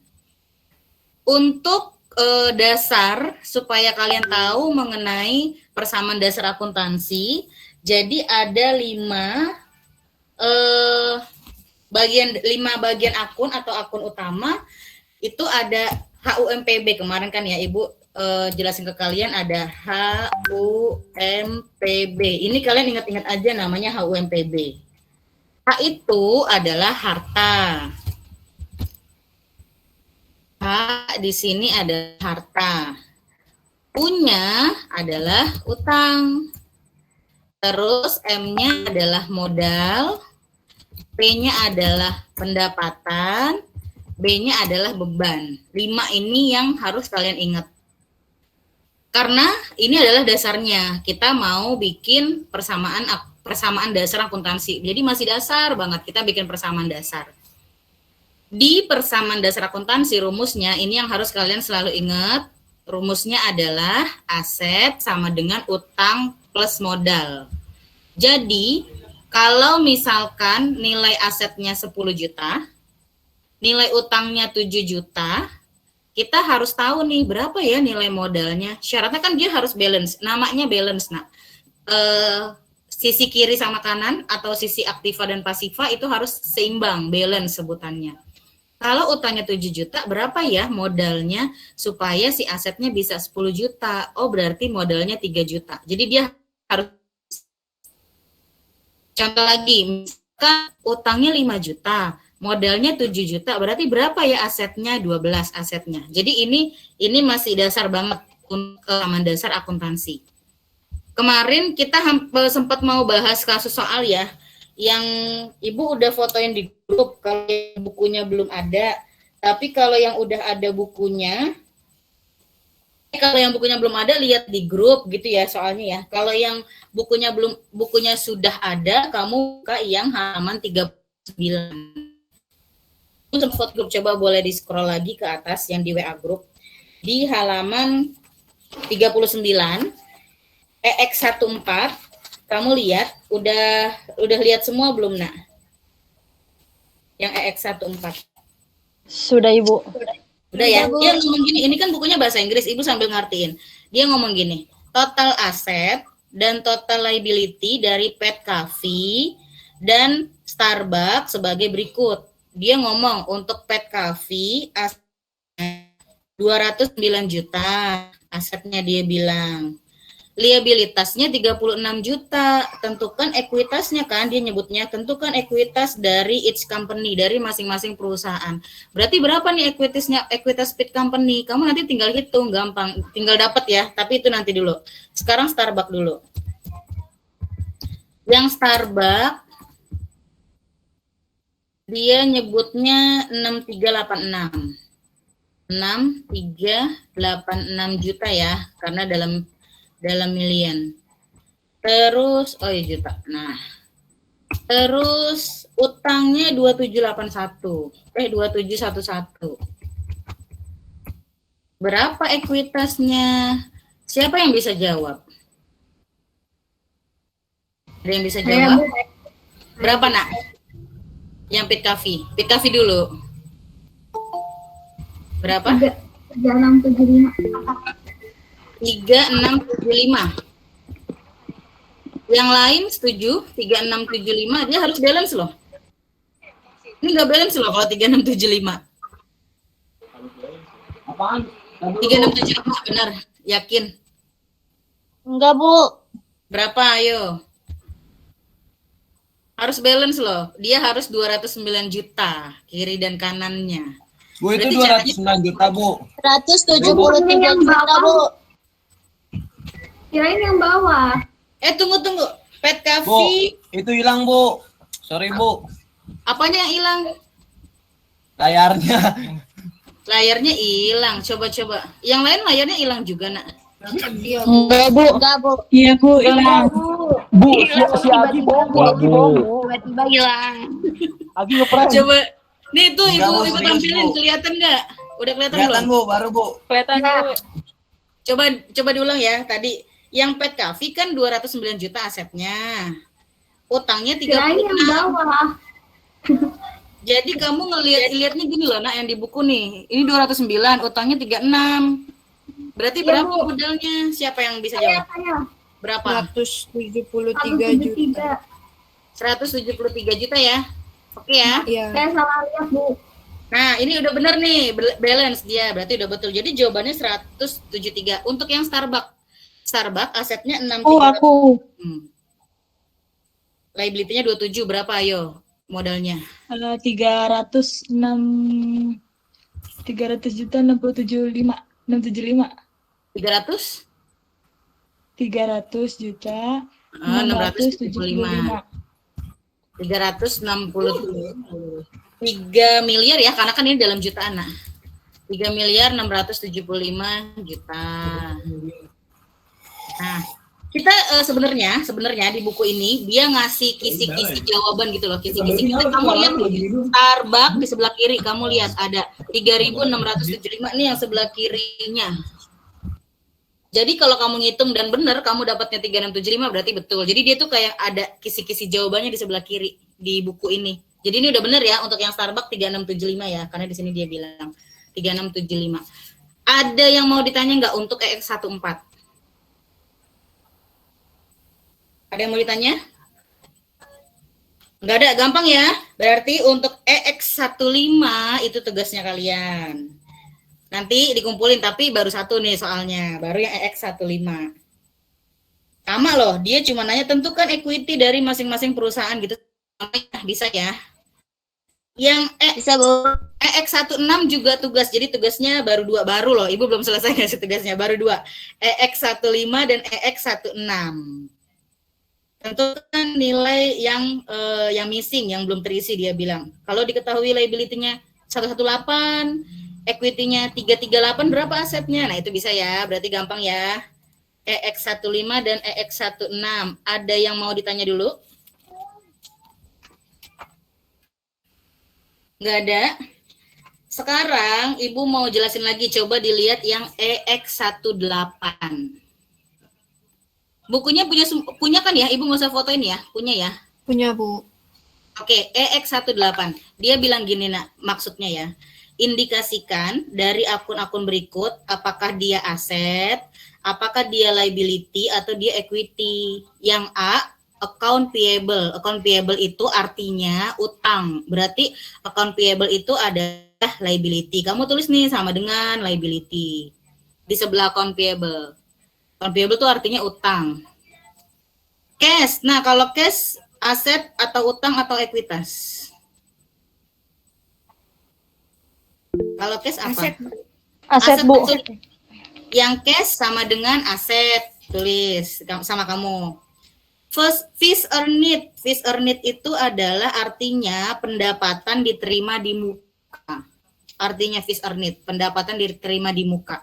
Untuk dasar supaya kalian tahu mengenai persamaan dasar akuntansi, jadi ada 5 bagian akun atau akun utama. Itu ada HUMPB kemarin kan ya Ibu jelasin ke kalian ada HUMPB. Ini kalian ingat-ingat aja namanya HUMPB. H itu adalah harta. H di sini ada harta. U-nya adalah utang. Terus M-nya adalah modal. P-nya adalah pendapatan. B-nya adalah beban. 5 ini yang harus kalian ingat. Karena ini adalah dasarnya. Kita mau bikin persamaan dasar akuntansi. Jadi masih dasar banget kita bikin persamaan dasar. Di persamaan dasar akuntansi rumusnya ini yang harus kalian selalu ingat. Rumusnya adalah aset sama dengan utang plus modal. Jadi kalau misalkan nilai asetnya 10 juta, nilai utangnya 7 juta, kita harus tahu nih berapa ya nilai modalnya. Syaratnya kan dia harus balance, namanya balance. Nah, sisi kiri sama kanan atau sisi aktiva dan pasiva itu harus seimbang, balance sebutannya. Kalau utangnya 7 juta, berapa ya modalnya supaya si asetnya bisa 10 juta? Oh, berarti modalnya 3 juta. Jadi dia harus. Contoh lagi, misalkan utangnya 5 juta, modalnya 7 juta, berarti berapa ya asetnya? 12 asetnya. Jadi ini masih dasar banget untuk persamaan dasar akuntansi. Kemarin kita sempat mau bahas kasus soal ya, yang Ibu udah fotoin di grup. Kalau bukunya belum ada, tapi kalau yang udah ada bukunya, belum ada lihat di grup gitu ya soalnya ya. Kalau yang bukunya sudah ada, kamu buka yang halaman 39. Sempat grup, coba boleh di scroll lagi ke atas yang di WA grup. Di halaman 39 EX14, kamu lihat udah lihat semua belum, Nak? Yang EX14. Sudah, Ibu. Udah ya. Dia ngomong gini, ini kan bukunya bahasa Inggris, Ibu sambil ngertiin. Dia ngomong gini, total aset dan total liability dari Pet Cafe dan Starbucks sebagai berikut. Dia ngomong untuk Pet Cafe asetnya 209 juta, asetnya dia bilang. Liabilitasnya 36 juta. Tentukan ekuitasnya kan, dia nyebutnya tentukan ekuitas dari each company, dari masing-masing perusahaan. Berarti berapa nih ekuitas Pet Company? Kamu nanti tinggal hitung, gampang, tinggal dapat ya. Tapi itu nanti dulu. Sekarang Starbucks dulu. Yang Starbucks dia nyebutnya 6386. 6386 juta ya, karena dalam million. Terus juta. Nah. Terus utangnya 2711. Berapa ekuitasnya? Siapa yang bisa jawab? Ada yang bisa jawab? Berapa, Nak? Yang Pet Cafe dulu. Berapa? 3675. 3675. Yang lain setuju? 3675 dia harus balance loh. Ini nggak balance loh kalau 3675. Apaan? 3675 benar, yakin? Enggak, Bu. Berapa? Ayo. Harus balance loh. Dia harus 209 juta kiri dan kanannya. Bu, itu Berarti 209 juta, Bu. 173 juta, Bu. Kirain yang bawah. Tunggu. Pet Cafe. Bu, itu hilang, Bu. Sorry, Bu. Apanya yang hilang? Layarnya. Layarnya hilang. Coba-coba. Yang lain layarnya hilang juga, Nak. Enggak, Bu. Enggak, Bu. Iya Bu, hilang. Bu, si Agi bohong, Bu. Agi bohong, Bu. Tiba-tiba hilang. Agi ngeprank. Coba. Nih tuh Enggak, ibu Bu, ibu serius, tampilin, Bu. kelihatan nggak? Udah kelihatan Kelihatan belum? Bu, baru Bu. Kelihatan Bu. Coba diulang ya. Tadi yang Pet Cafe kan 209 juta asetnya. Utangnya 36. Kirain yang bawah. Jadi kamu ngelihat-lihatnya gini loh, Nak, yang di buku nih. Ini 209, utangnya 36. Berarti Iya, berapa Bu. modalnya? Siapa yang bisa jawab? Saya Berapa? 173 juta. 173 juta ya. Oke ya. Iya. Saya salah lihat, Bu. Nah, ini udah bener nih, balance dia. Berarti udah betul. Jadi jawabannya 173. Untuk yang Starbucks. Starbucks asetnya 63. Oh, aku. Liability-nya 27, berapa ayo modalnya? 300 juta 675 675 300? 300 juta 675. 360 3 miliar ya, karena kan ini dalam jutaan. Nah, 3 miliar 675 juta. Nah, kita sebenarnya di buku ini dia ngasih kisi-kisi jawaban gitu loh, kisi-kisi. Kamu lihat Starbucks di sebelah kiri, kamu lihat ada 3.675 nih yang sebelah kirinya. Jadi kalau kamu ngitung dan benar, kamu dapatnya 3675 berarti betul. Jadi dia tuh kayak ada kisi-kisi jawabannya di sebelah kiri di buku ini. Jadi ini udah benar ya untuk yang Starbucks 3675 ya, karena di sini dia bilang 3675. Ada yang mau ditanya nggak untuk EX14? Ada yang mau ditanya? Nggak ada, gampang ya. Berarti untuk EX15 itu tugasnya kalian. Nanti dikumpulin, tapi baru satu nih soalnya, baru yang EX15. Sama loh, dia cuma nanya tentukan equity dari masing-masing perusahaan gitu. Bisa ya. Yang Bisa, Bu. EX16 juga tugas, jadi tugasnya baru 2, baru loh, Ibu belum selesai ngasih tugasnya, baru 2. EX15 dan EX16. Tentukan nilai yang missing, yang belum terisi dia bilang. Kalau diketahui liability-nya 118, equity-nya 338, berapa asetnya? Nah, itu bisa ya, berarti gampang ya. EX15 dan EX16. Ada yang mau ditanya dulu? Nggak ada. Sekarang Ibu mau jelasin lagi, coba dilihat yang EX18. Bukunya punya kan ya? Ibu nggak usah fotoin ya, punya ya? Punya Bu. Oke, EX18. Dia bilang gini, Nak, maksudnya ya. Indikasikan dari akun-akun berikut apakah dia aset, apakah dia liability atau dia equity. Yang A, account payable. Account payable itu artinya utang. Berarti account payable itu adalah liability. Kamu tulis nih sama dengan liability. Di sebelah account payable. Account payable itu artinya utang. Cash. Nah, kalau cash aset atau utang atau ekuitas? Kalau cash apa? Aset, Bu. betul. Yang cash sama dengan aset, tulis sama kamu. First, fees earned. Fees earned itu adalah artinya pendapatan diterima di muka. Artinya fees earned, pendapatan diterima di muka.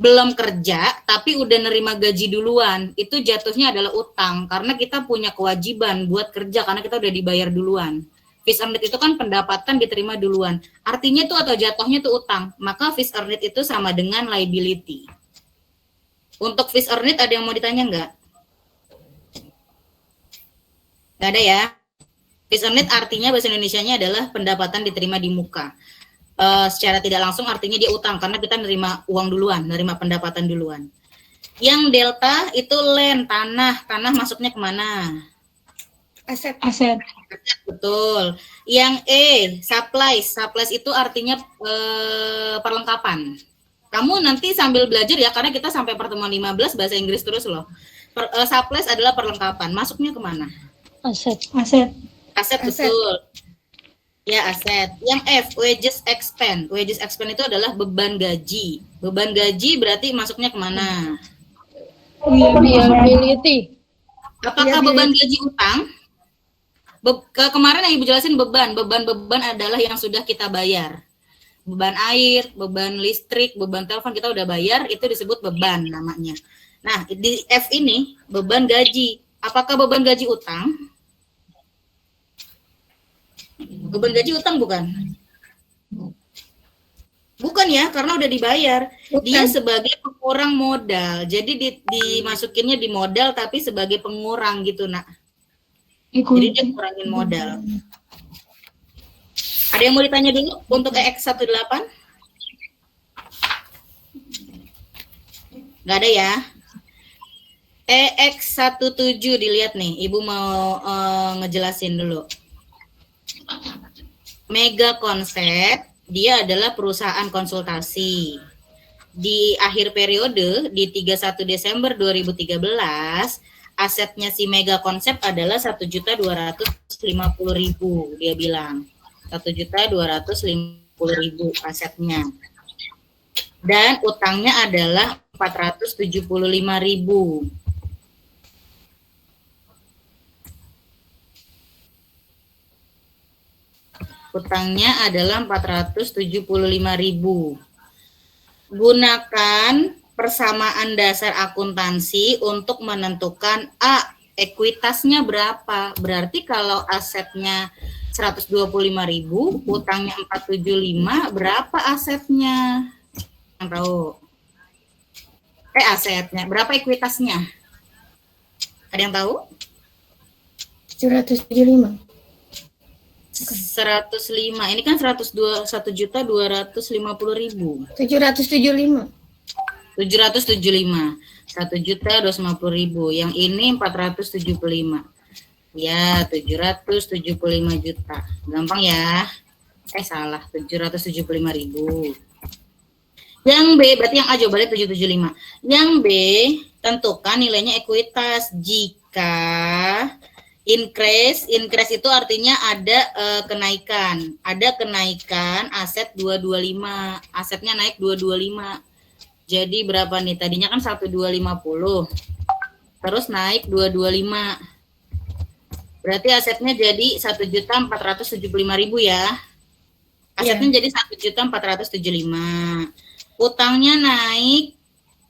Belum kerja, tapi udah nerima gaji duluan. Itu jatuhnya adalah utang, karena kita punya kewajiban buat kerja, karena kita udah dibayar duluan. Fees earned itu kan pendapatan diterima duluan. Artinya tuh atau jatuhnya tuh utang. Maka fees earned itu sama dengan liability. Untuk fees earned ada yang mau ditanya nggak? Nggak ada ya? Fees earned artinya bahasa Indonesianya adalah pendapatan diterima di muka. Secara tidak langsung artinya dia utang, karena kita nerima uang duluan, nerima pendapatan duluan. Yang delta itu land, tanah masuknya kemana? Aset. Betul. Yang E, supplies itu artinya perlengkapan. Kamu nanti sambil belajar ya, karena kita sampai pertemuan 15 bahasa Inggris terus loh. Supplies adalah perlengkapan, masuknya kemana? Aset. Betul. Ya, aset. Yang F, wages expense. Wages expense itu adalah beban gaji. Beban gaji berarti masuknya kemana? Liability. Apakah beban gaji utang? Kemarin yang Ibu jelasin beban adalah yang sudah kita bayar. Beban air, beban listrik, beban telepon kita udah bayar, itu disebut beban namanya. Nah, di F ini beban gaji. Apakah beban gaji utang? Beban gaji utang bukan? Bukan ya, karena udah dibayar. Dia sebagai pengurang modal. Jadi dimasukinnya di modal tapi sebagai pengurang gitu, Nak. Jadi dia kurangin modal. Ada yang mau ditanya dulu untuk EX18? Nggak ada ya? EX17 dilihat nih, Ibu mau ngejelasin dulu. Mega Konsep, dia adalah perusahaan konsultasi. Di akhir periode, di 31 Desember 2013, asetnya si Mega Konsep adalah 1.250.000, dia bilang. 1.250.000 asetnya. Dan utangnya adalah 475.000. Utangnya adalah 475.000. Gunakan persamaan dasar akuntansi untuk menentukan ekuitasnya berapa. Berarti kalau asetnya 125.000, utangnya 475, berapa asetnya? Yang tahu? Asetnya, berapa ekuitasnya? Ada yang tahu? 175. 105. Ini kan 1.250.000. 775. 775. 1.250.000. Yang ini 475. Ya, 775 juta. Gampang ya. Salah. 775.000. Yang B, berarti yang A jawabannya 775. Yang B, tentukan nilainya ekuitas jika increase itu artinya ada kenaikan. Ada kenaikan aset 225. Asetnya naik 225. Jadi berapa nih? Tadinya kan 1.250. Terus naik 225. Berarti asetnya jadi 1.475.000 ya. Asetnya jadi 1.475. Utangnya naik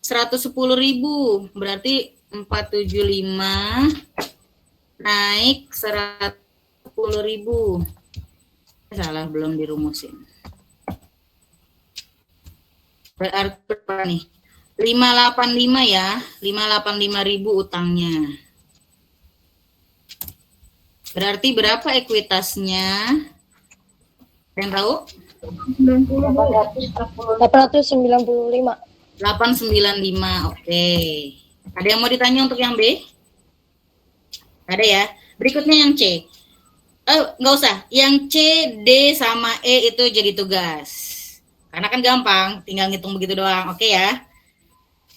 110.000. Berarti 475 naik 110.000. Salah, belum dirumusin. Berarti berapa nih? 585 ya. 585.000 utangnya. Berarti berapa ekuitasnya? Yang tahu? 895. 895, oke. Ada yang mau ditanya untuk yang B? Ada ya. Berikutnya yang C. Nggak usah. Yang C, D, sama E itu jadi tugas. Karena kan gampang, tinggal ngitung begitu doang. Oke ya.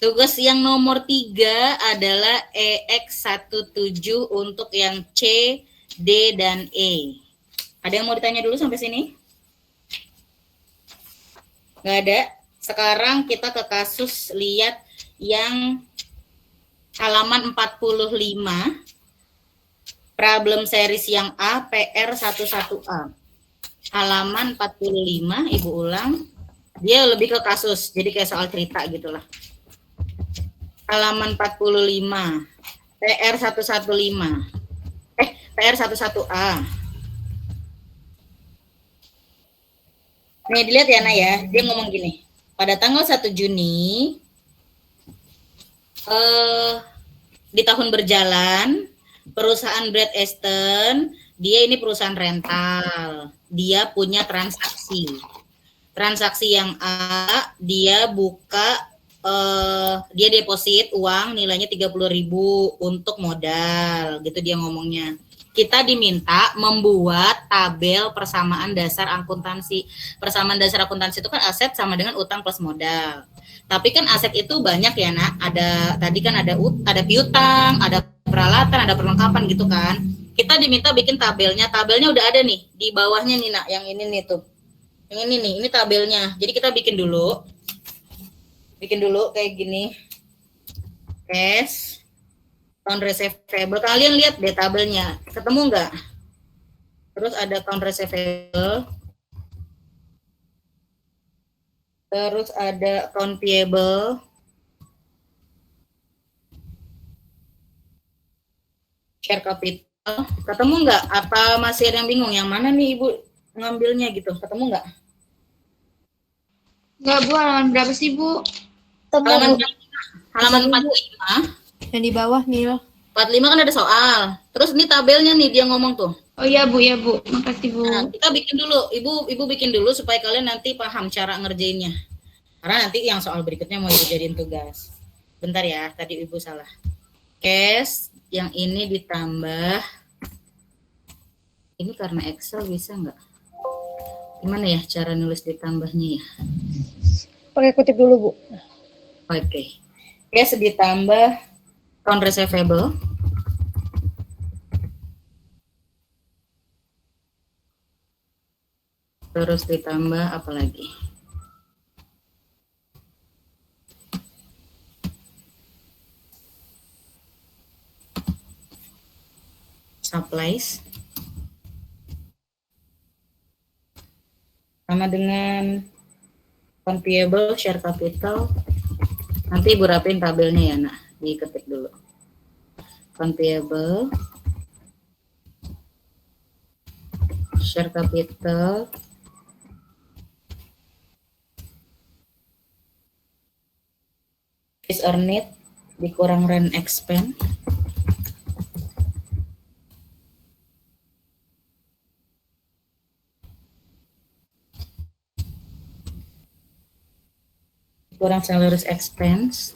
Tugas yang nomor 3 adalah EX17 untuk yang C, D, dan E. Ada yang mau ditanya dulu sampai sini? Nggak ada. Sekarang kita ke kasus, lihat yang halaman 45. Problem series yang A, PR11A. Halaman 45, Ibu ulang. Dia lebih ke kasus, jadi kayak soal cerita gitulah. Halaman 45, PR115. PR11A. Nih dilihat ya, Nah ya, dia ngomong gini. Pada tanggal 1 Juni, di tahun berjalan, perusahaan Great Eastern, dia ini perusahaan rental. Dia punya transaksi. Transaksi yang A, dia buka, dia deposit uang nilainya 30.000 untuk modal, gitu dia ngomongnya. Kita diminta membuat tabel persamaan dasar akuntansi. Persamaan dasar akuntansi itu kan aset sama dengan utang plus modal. Tapi kan aset itu banyak ya, Nak. Tadi kan ada piutang, ada peralatan, ada perlengkapan gitu kan. Kita diminta bikin tabelnya. Tabelnya udah ada nih di bawahnya nih, Nak. Yang ini nih tuh. Yang ini nih, ini tabelnya. Jadi kita bikin dulu. Bikin dulu kayak gini. Cash. Non receivable. Kalian lihat deh tabelnya. Ketemu nggak? Terus ada account receivable. Terus ada account payable. Share capital. Ketemu nggak? Apa masih ada yang bingung? Yang mana nih Ibu ngambilnya gitu? Ketemu nggak? Enggak, Bu, halaman berapa sih, Bu? Halaman 45. Yang di bawah nih. 45 kan ada soal. Terus ini tabelnya nih dia ngomong tuh. Oh iya, Bu, ya, Bu. Makasih, Bu. Nah, kita bikin dulu. Ibu bikin dulu supaya kalian nanti paham cara ngerjainnya. Karena nanti yang soal berikutnya mau Ibu jadiin tugas. Bentar ya, tadi Ibu salah. Cash yang ini ditambah. Ini karena Excel bisa nggak? Gimana ya cara nulis ditambahnya ya? Pakai kutip dulu, Bu. Oke. Cash ditambah account receivable. Terus ditambah apa lagi? Supplies. Sama dengan account payable, share capital. Nanti Ibu rapin tabelnya ya, nak. Diketik dulu. Account payable, share capital, is earned dikurang rent expense, dikurang salaries expense,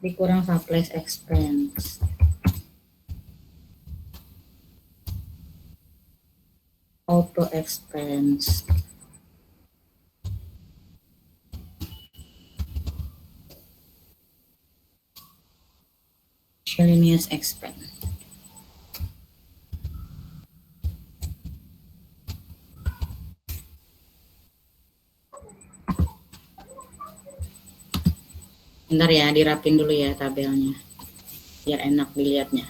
dikurang supplies expense, auto expense, miscellaneous expense. Bentar ya, dirapin dulu ya tabelnya, biar enak dilihatnya.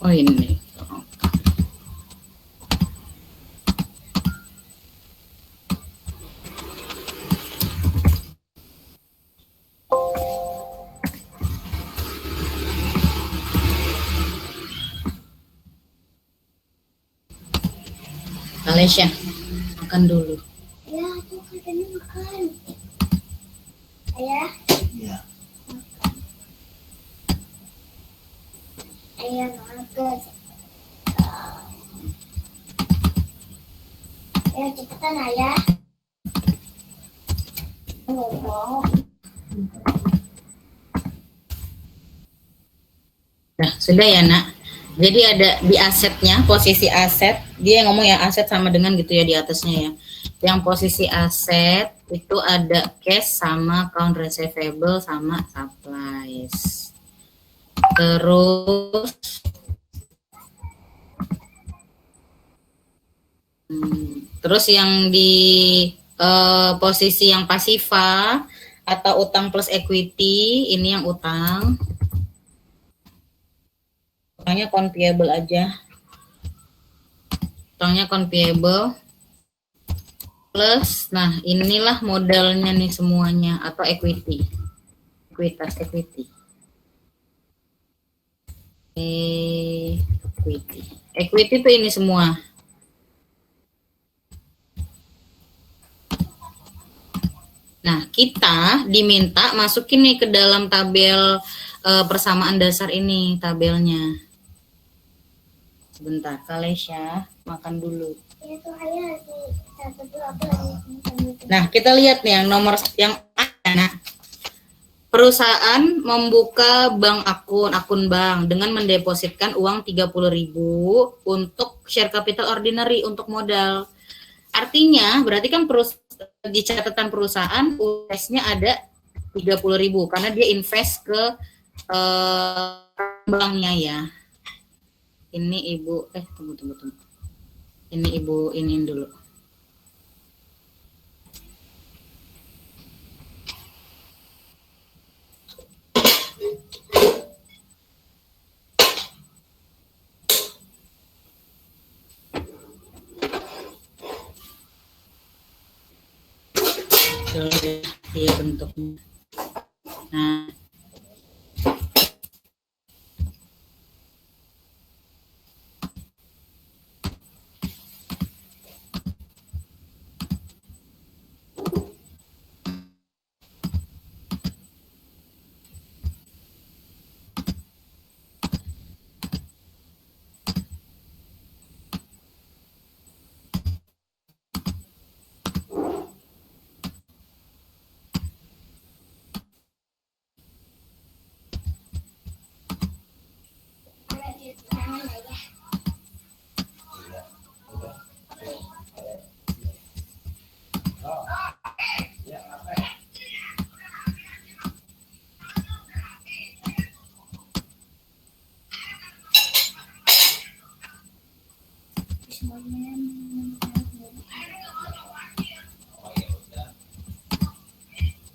Oh ini. Alesya, makan dulu. Ya, aku katanya makan. Ayah? Iya. Ayah makan. Ayo cepetan ayah. Ngomong. Nah, sudah ya nak. Jadi ada di asetnya, posisi aset, dia yang ngomong ya aset sama dengan gitu ya di atasnya ya. Yang posisi aset itu ada cash sama account receivable sama supplies. Terus yang di posisi yang pasifa atau utang plus equity, ini yang utang. Utangnya account payable aja. Utangnya account payable. Plus, nah inilah modalnya nih semuanya atau equity. Ekuitas equity. Equity. Equity itu ini semua. Nah, kita diminta masukin nih ke dalam tabel persamaan dasar ini tabelnya. Sebentar, Kalesya makan dulu. Itu ayah di satu dua aku lagi. Nah, kita lihat nih yang nomor yang A. Nah, perusahaan membuka akun bank dengan mendepositkan uang 30.000 untuk share capital ordinary untuk modal. Artinya berarti kan di catatan perusahaan US-nya ada 30.000 karena dia invest ke banknya ya. Ini Ibu tunggu. Ini Ibu iniin dulu. Iya bentuknya.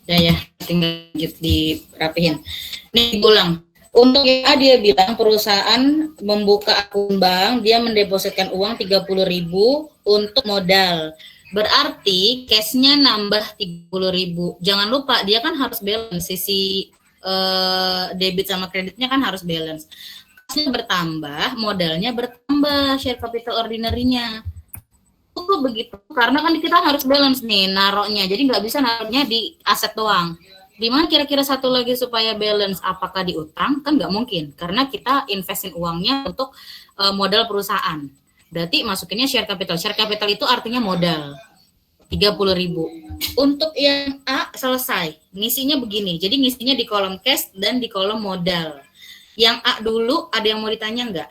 Nah, ya tinggal lanjut dirapihin. Nih ulang. Untuk yang A dia bilang perusahaan membuka akun bank, dia mendepositkan uang 30.000 untuk modal. Berarti cashnya nambah 30.000. Jangan lupa dia kan harus balance sisi debit sama kreditnya kan harus balance. Cashnya bertambah, modalnya bertambah, share capital ordinary-nya. Itu begitu karena kan kita harus balance nih naruhnya, jadi nggak bisa naruhnya di aset doang. Di mana kira-kira satu lagi supaya balance? Apakah di utang? Kan nggak mungkin karena kita investin uangnya untuk modal perusahaan. Berarti masukinnya share capital. Share capital itu artinya modal 30.000. Untuk yang A selesai, ngisinya begini. Jadi ngisinya di kolom cash dan di kolom modal. Yang A dulu ada yang mau ditanya nggak?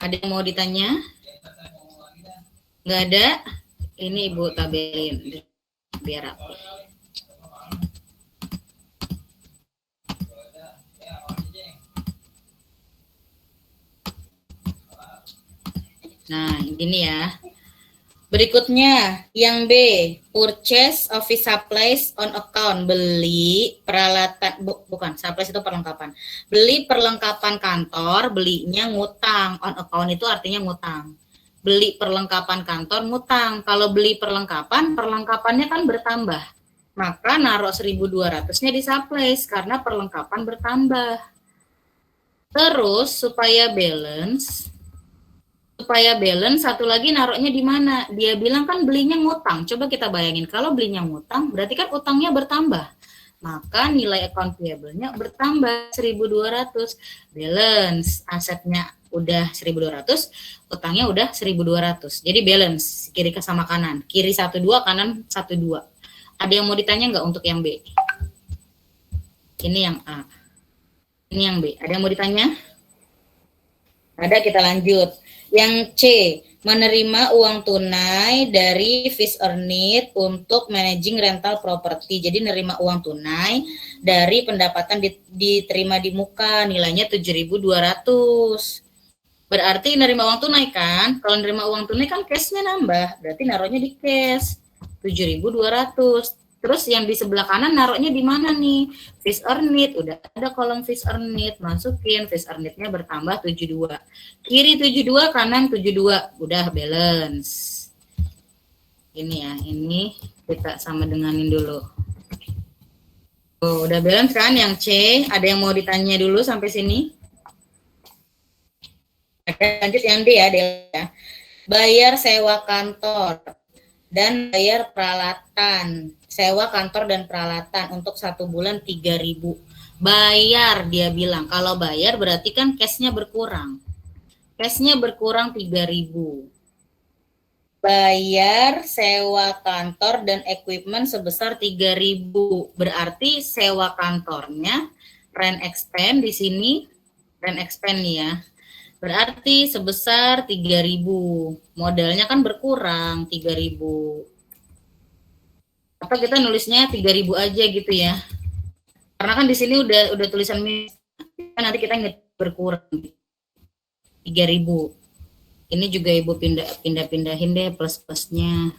Ada yang mau ditanya? Nggak ada? Ini Ibu tabelin biar rapi. Nah, ini ya. Berikutnya, yang B, purchase office supplies on account, beli peralatan, bukan, supplies itu perlengkapan. Beli perlengkapan kantor, belinya ngutang, on account itu artinya ngutang. Beli perlengkapan kantor, ngutang. Kalau beli perlengkapannya kan bertambah. Maka naruh 1.200-nya di supplies, karena perlengkapan bertambah. Terus, supaya balance satu lagi naruhnya di mana? Dia bilang kan belinya ngutang. Coba kita bayangin kalau belinya ngutang berarti kan utangnya bertambah. Maka nilai account payable-nya bertambah 1.200. Balance asetnya udah 1.200, utangnya udah 1.200. Jadi balance kiri ke sama kanan. Kiri 12, kanan 12. Ada yang mau ditanya nggak untuk yang B? Ini yang A. Ini yang B. Ada yang mau ditanya? Ada, kita lanjut. Yang C, menerima uang tunai dari Fish Earned untuk managing rental property. Jadi nerima uang tunai dari pendapatan diterima di muka, nilainya 7.200. Berarti nerima uang tunai kan? Kalau nerima uang tunai kan cashnya nambah, berarti naruhnya di cash 7.200. Terus yang di sebelah kanan naruhnya di mana nih? Fish Earned, udah ada kolom Fish Earned, masukin Fish Earned-nya bertambah 72. Kiri 72, kanan 72, udah balance. Ini ya, ini kita sama denganin dulu. Oh, udah balance kan yang C? Ada yang mau ditanya dulu sampai sini? Oke, lanjut yang D ya, bayar sewa kantor dan bayar peralatan. Sewa kantor dan peralatan untuk 1 bulan 3.000. Bayar, dia bilang. Kalau bayar berarti kan cash-nya berkurang. Cash-nya berkurang 3.000. Bayar sewa kantor dan equipment sebesar 3.000. Berarti sewa kantornya rent expense di sini, rent expense ya. Berarti sebesar 3.000. Modalnya kan berkurang 3.000. Atau kita nulisnya 3.000 aja gitu ya. Karena kan di sini udah tulisan minus, nanti kita ingat berkurang 3.000. Ini juga Ibu pindah-pindahin deh plus-plusnya.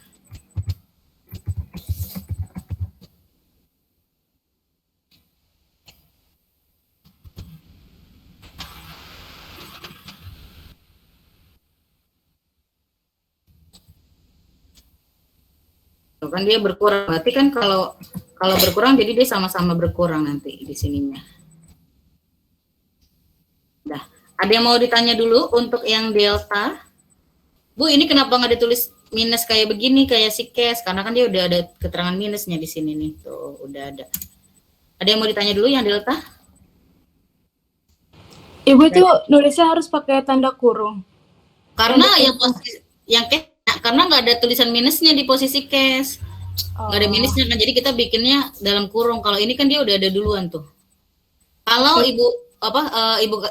Kan dia berkurang, berarti kan kalau berkurang jadi dia sama-sama berkurang nanti di sininya. Dah, ada yang mau ditanya dulu untuk yang delta? Bu, ini kenapa nggak ditulis minus kayak begini, kayak si cash? Karena kan dia udah ada keterangan minusnya di sini nih, tuh udah ada. Ada yang mau ditanya dulu yang delta? Ibu tuh nulisnya harus pakai tanda kurung. Karena yang cash, karena nggak ada tulisan minusnya di posisi cash, nggak ada minusnya kan, jadi kita bikinnya dalam kurung. Kalau ini kan dia udah ada duluan tuh. Kalau ibu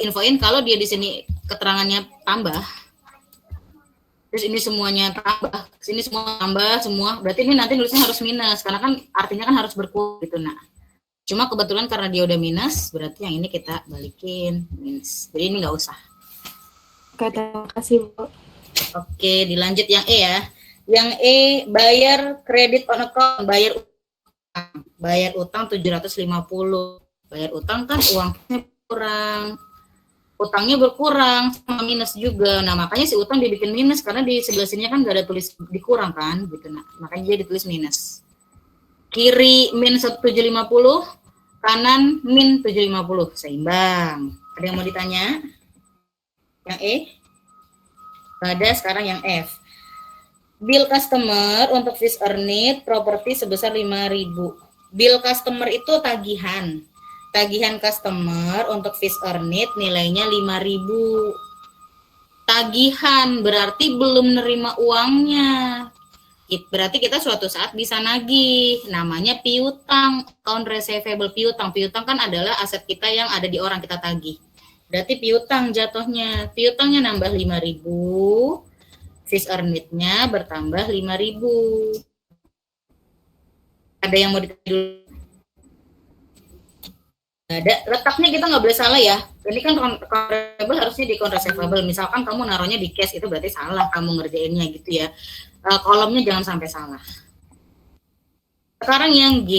infoin kalau dia di sini keterangannya tambah, terus ini semuanya tambah, sini semua tambah semua, berarti ini nanti nulisnya harus minus, karena kan artinya kan harus berkurang gitu. Nah, cuma kebetulan karena dia udah minus, berarti yang ini kita balikin minus. Jadi ini nggak usah. Oke, terima kasih, Bu. Oke, dilanjut yang E ya. Yang E, bayar kredit on account, bayar utang 750. Bayar utang kan uangnya kurang, utangnya berkurang sama minus juga. Nah, makanya si utang dibikin minus karena di sebelah sininya kan nggak ada tulis dikurang kan gitu. Nah, makanya dia ditulis minus. Kiri min 750, kanan min 750, seimbang. Ada yang mau ditanya? Yang E? Ada. Sekarang yang F. Bill customer untuk fees earned properti sebesar 5.000. Bill customer itu tagihan. Tagihan customer untuk fees earned nilainya 5.000. Tagihan berarti belum nerima uangnya. Berarti kita suatu saat bisa nagih. Namanya piutang, account receivable piutang. Piutang kan adalah aset kita yang ada di orang kita tagih. Berarti piutang jatuhnya. Piutangnya nambah 5.000. Fees earned-nya bertambah 5.000. Ada yang mau ditanya dulu? Ada. Letaknya kita nggak boleh salah ya. Ini kan receivable harusnya di account receivable. Misalkan kamu naruhnya di cash, itu berarti salah kamu ngerjainnya gitu ya. Kolomnya jangan sampai salah. Sekarang yang G.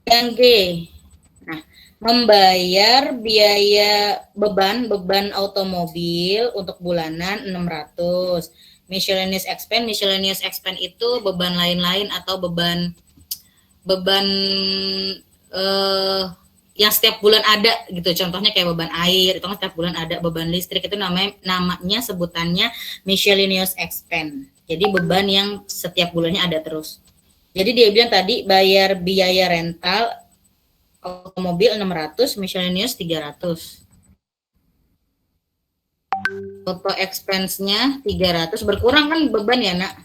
Yang G. Nah, membayar biaya beban otomobil untuk bulanan 600. Miscellaneous expense itu beban lain-lain atau beban yang setiap bulan ada gitu. Contohnya kayak beban air, itu kan setiap bulan ada. Beban listrik itu namanya sebutannya miscellaneous expense. Jadi beban yang setiap bulannya ada terus. Jadi dia bilang tadi bayar biaya rental otomobil 600, miscellaneous 300. Auto expense-nya 300, berkurang kan beban ya, Nak?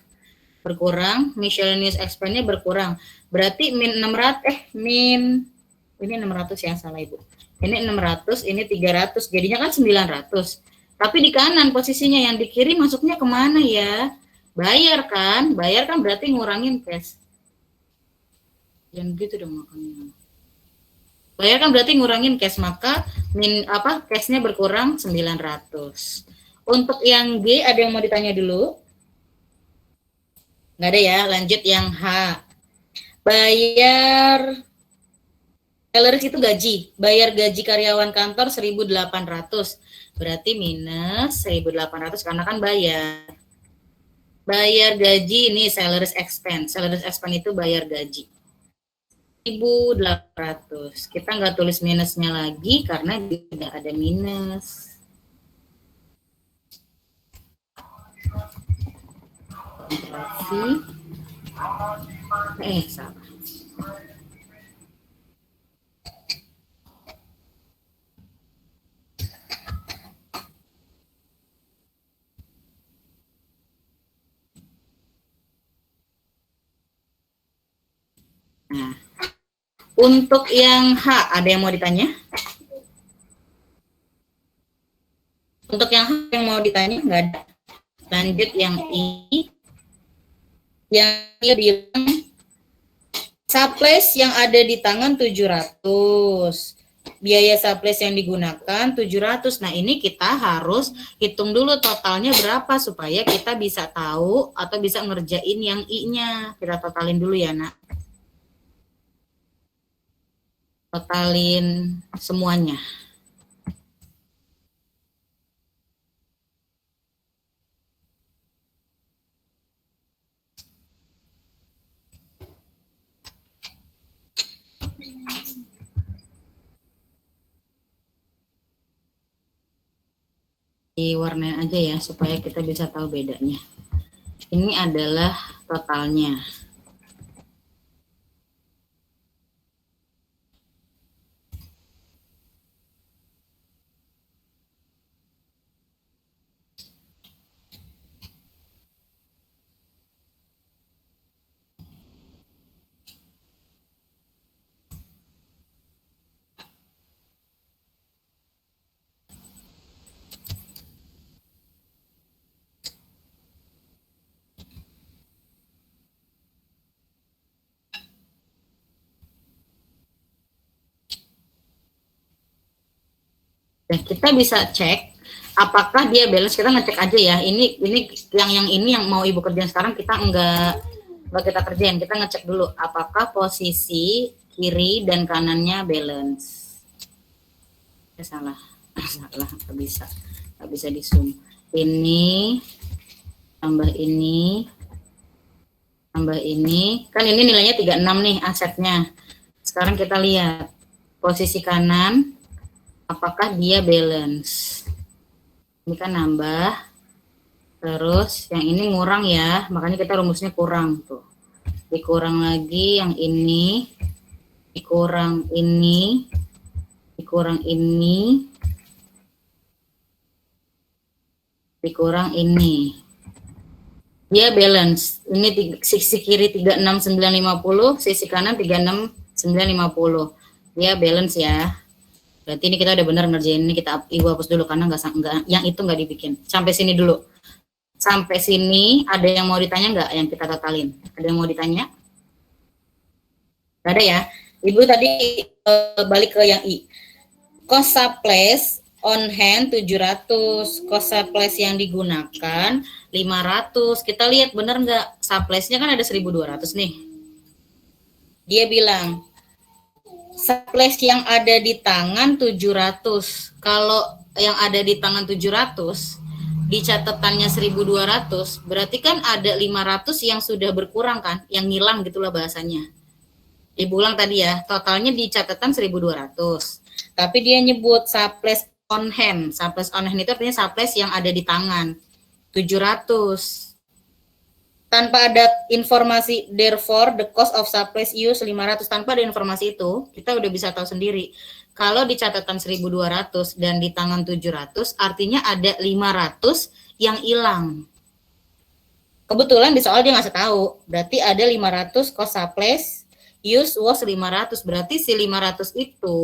Berkurang, miscellaneous expense-nya berkurang. Berarti min 600 ini 600 ya, salah Ibu. Ini 600, ini 300, jadinya kan 900. Tapi di kanan posisinya, yang di kiri masuknya kemana ya? Bayar kan berarti ngurangin cash. Jangan gitu dong makanya. Bayar kan berarti ngurangin cash, maka cash-nya berkurang 900. Untuk yang G ada yang mau ditanya dulu? Nggak ada ya, lanjut yang H. Bayar salaries itu gaji. Bayar gaji karyawan kantor 1.800. Berarti minus 1.800 karena kan bayar. Bayar gaji ini salaries expense. Salaries expense itu bayar gaji. 1.800. Kita nggak tulis minusnya lagi karena tidak ada minus. Salah. Nah, untuk yang H, ada yang mau ditanya? Untuk yang H yang mau ditanya, nggak ada. Lanjut yang I. Yang dia bilang, supplies yang ada di tangan 700. Biaya supplies yang digunakan 700. Nah, ini kita harus hitung dulu totalnya berapa supaya kita bisa tahu atau bisa ngerjain yang I-nya. Kita totalin dulu ya, Nak. Totalin semuanya. Diwarnain aja ya supaya kita bisa tahu bedanya. Ini adalah totalnya. Dan kita bisa cek apakah dia balance. Kita ngecek aja ya. Ini yang mau ibu kerjain sekarang kita enggak kita kerjain. Kita ngecek dulu apakah posisi kiri dan kanannya balance. Salah, nggak bisa di zoom. Ini tambah ini kan ini nilainya 36 nih asetnya. Sekarang kita lihat posisi kanan. Apakah dia balance? Ini kan nambah, terus yang ini ngurang ya, makanya kita rumusnya kurang tuh. Dikurang lagi yang ini, dikurang ini, dikurang ini, dikurang ini. Dia balance. Ini sisi kiri 36950, sisi kanan 36950. Dia balance ya. Berarti ini kita udah benar ngerjain ini. Kita ibu hapus dulu karena nggak yang itu nggak dibikin. Sampai sini dulu. Sampai sini ada yang mau ditanya nggak yang kita totalin? Ada yang mau ditanya? Nggak ada ya. Ibu tadi balik ke yang I. Cost supplies on hand 700. Cost supplies yang digunakan 500. Kita lihat benar nggak? Supplies-nya kan ada 1.200 nih. Dia bilang supplies yang ada di tangan 700. Kalau yang ada di tangan 700, di catatannya 1.200, berarti kan ada 500 yang sudah berkurang kan, yang hilang gitulah bahasanya. Dibulang tadi ya, totalnya di catatan 1.200. Tapi dia nyebut supplies on hand. Supplies on hand itu artinya supplies yang ada di tangan 700. Tanpa ada informasi, therefore the cost of supplies use 500. Tanpa ada informasi itu, kita udah bisa tahu sendiri. Kalau di catatan 1.200 dan di tangan 700, artinya ada 500 yang hilang. Kebetulan di soal dia ngasih tahu, berarti ada 500 cost supplies use was 500. Berarti si 500 itu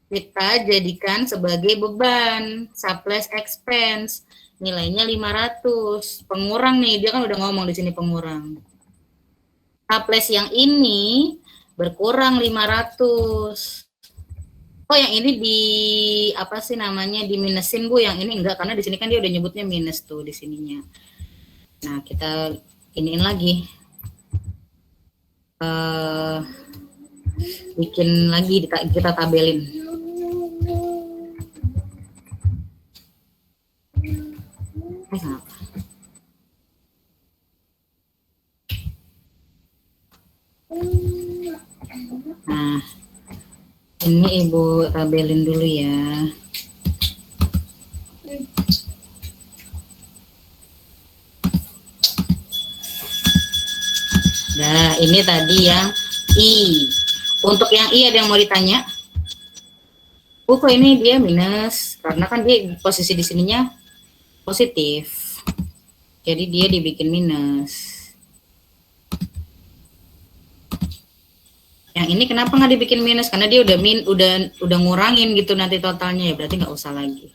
kita jadikan sebagai beban, supplies expense. Nilainya 500. Pengurang nih, dia kan udah ngomong di sini pengurang. Supplies yang ini berkurang 500. Oh, yang ini di apa sih namanya, di minusin Bu, yang ini enggak karena di sini kan dia udah nyebutnya minus tuh di sininya. Nah, kita iniin lagi. Bikin lagi kita tabelin. Nah, ini Ibu tabelin dulu ya. Nah, ini tadi yang I. Untuk yang I ada yang mau ditanya? Kok ini dia minus? Karena kan dia posisi di sininya positif. Jadi dia dibikin minus. Yang ini kenapa nggak dibikin minus? Karena dia udah ngurangin gitu nanti totalnya, ya berarti nggak usah lagi.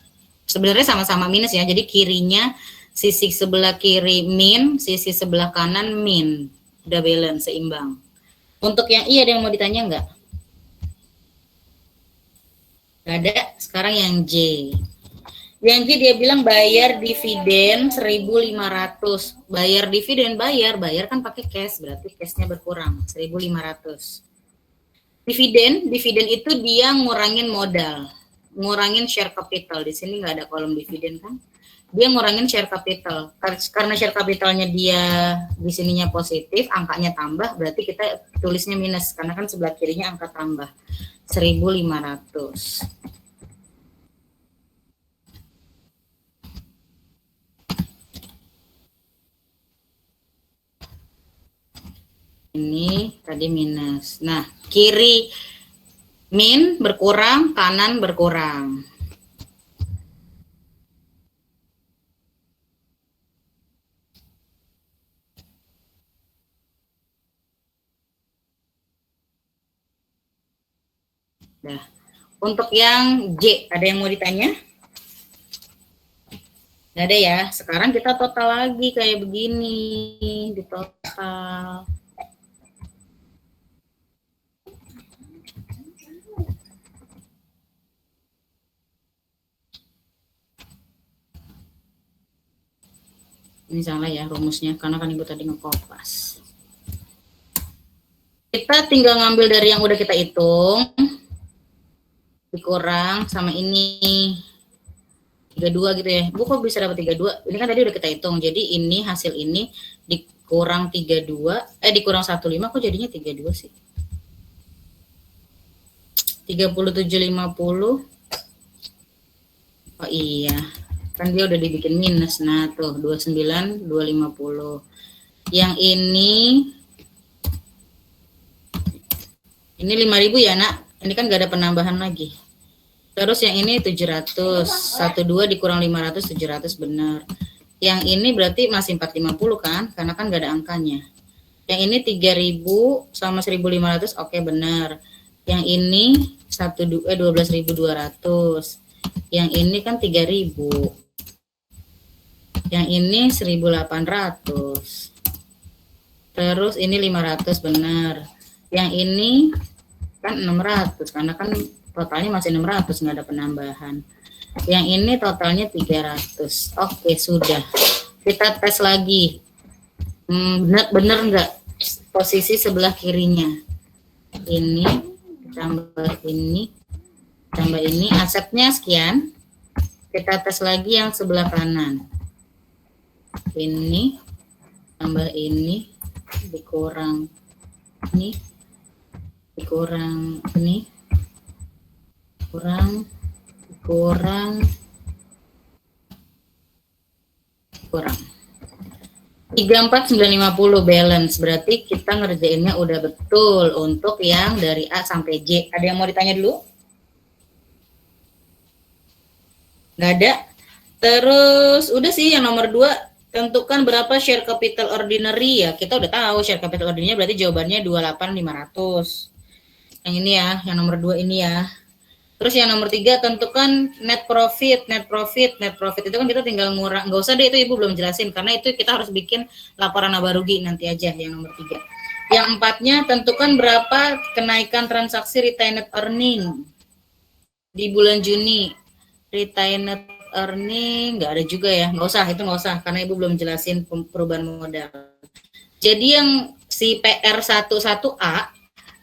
Sebenarnya sama-sama minus ya. Jadi kirinya sisi sebelah kiri min, sisi sebelah kanan min. Udah balance, seimbang. Untuk yang I ada yang mau ditanya nggak? Nggak ada. Sekarang yang J. Yang J dia bilang bayar dividen 1.500. Bayar dividen, bayar kan pakai cash, berarti cashnya berkurang 1.500. Dividen itu dia ngurangin modal, ngurangin share capital. Di sini nggak ada kolom dividen kan? Dia ngurangin share capital. Karena share capitalnya dia di sininya positif, angkanya tambah, berarti kita tulisnya minus karena kan sebelah kirinya angka tambah 1.500. Ini tadi minus. Nah, kiri min berkurang, kanan berkurang. Nah, untuk yang J, ada yang mau ditanya? Nggak ada ya. Sekarang kita total lagi kayak begini, di total. Ini salah ya rumusnya, karena kan Ibu tadi ngekopas. Kita tinggal ngambil dari yang udah kita hitung, dikurang sama ini 32 gitu ya. Bu kok bisa dapat 32? Ini kan tadi udah kita hitung. Jadi ini hasil ini dikurang 32, dikurang 15 kok jadinya 32 sih. 37,50. Oh iya. Kan dia udah dibikin minus. Nah tuh 29, 250. Yang ini 5.000 ya nak. Ini kan gak ada penambahan lagi. Terus yang ini 700. 12 dikurang 500, 700 benar. Yang ini berarti masih 450 kan? Karena kan gak ada angkanya. Yang ini 3.000 sama 1.500, oke benar. Yang ini 12.200. Yang ini kan 3.000. Yang ini 1.800. Terus ini 500 benar. Yang ini kan 600 karena kan totalnya masih 600, nggak ada penambahan. Yang ini totalnya 300. Oke, sudah. Kita tes lagi. Bener nggak posisi sebelah kirinya? Ini tambah ini tambah ini, asetnya sekian. Kita tes lagi yang sebelah kanan. Ini tambah ini dikurang ini dikurang ini kurang 34.950 balance. Berarti kita ngerjainnya udah betul untuk yang dari A sampai J. Ada yang mau ditanya dulu? Nggak ada. Terus udah sih yang nomor 2, tentukan berapa share capital ordinary ya. Kita udah tahu share capital ordinary berarti jawabannya 28.500. Yang ini ya, yang nomor 2 ini ya. Terus yang nomor 3, tentukan net profit. Net profit itu kan kita tinggal ngurang. Nggak usah deh, itu Ibu belum jelasin karena itu kita harus bikin laporan laba rugi nanti aja yang nomor 3. Yang 4-nya, tentukan berapa kenaikan transaksi retained earning di bulan Juni. Retained earning nggak ada juga ya, nggak usah karena Ibu belum jelasin perubahan modal. Jadi yang si PR11A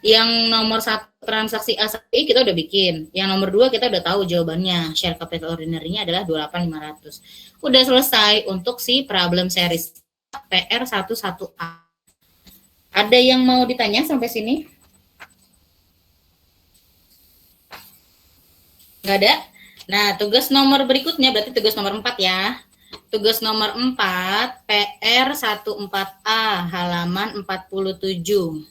yang nomor 1 transaksi A sampai I kita udah bikin, yang nomor 2 kita udah tahu jawabannya, share capital ordinary-nya adalah 28.500. Udah selesai untuk si problem series PR11A. Ada yang mau ditanya sampai sini? Nggak ada? Nah, tugas nomor berikutnya berarti tugas nomor 4 ya. Tugas nomor 4, PR14A, halaman 47.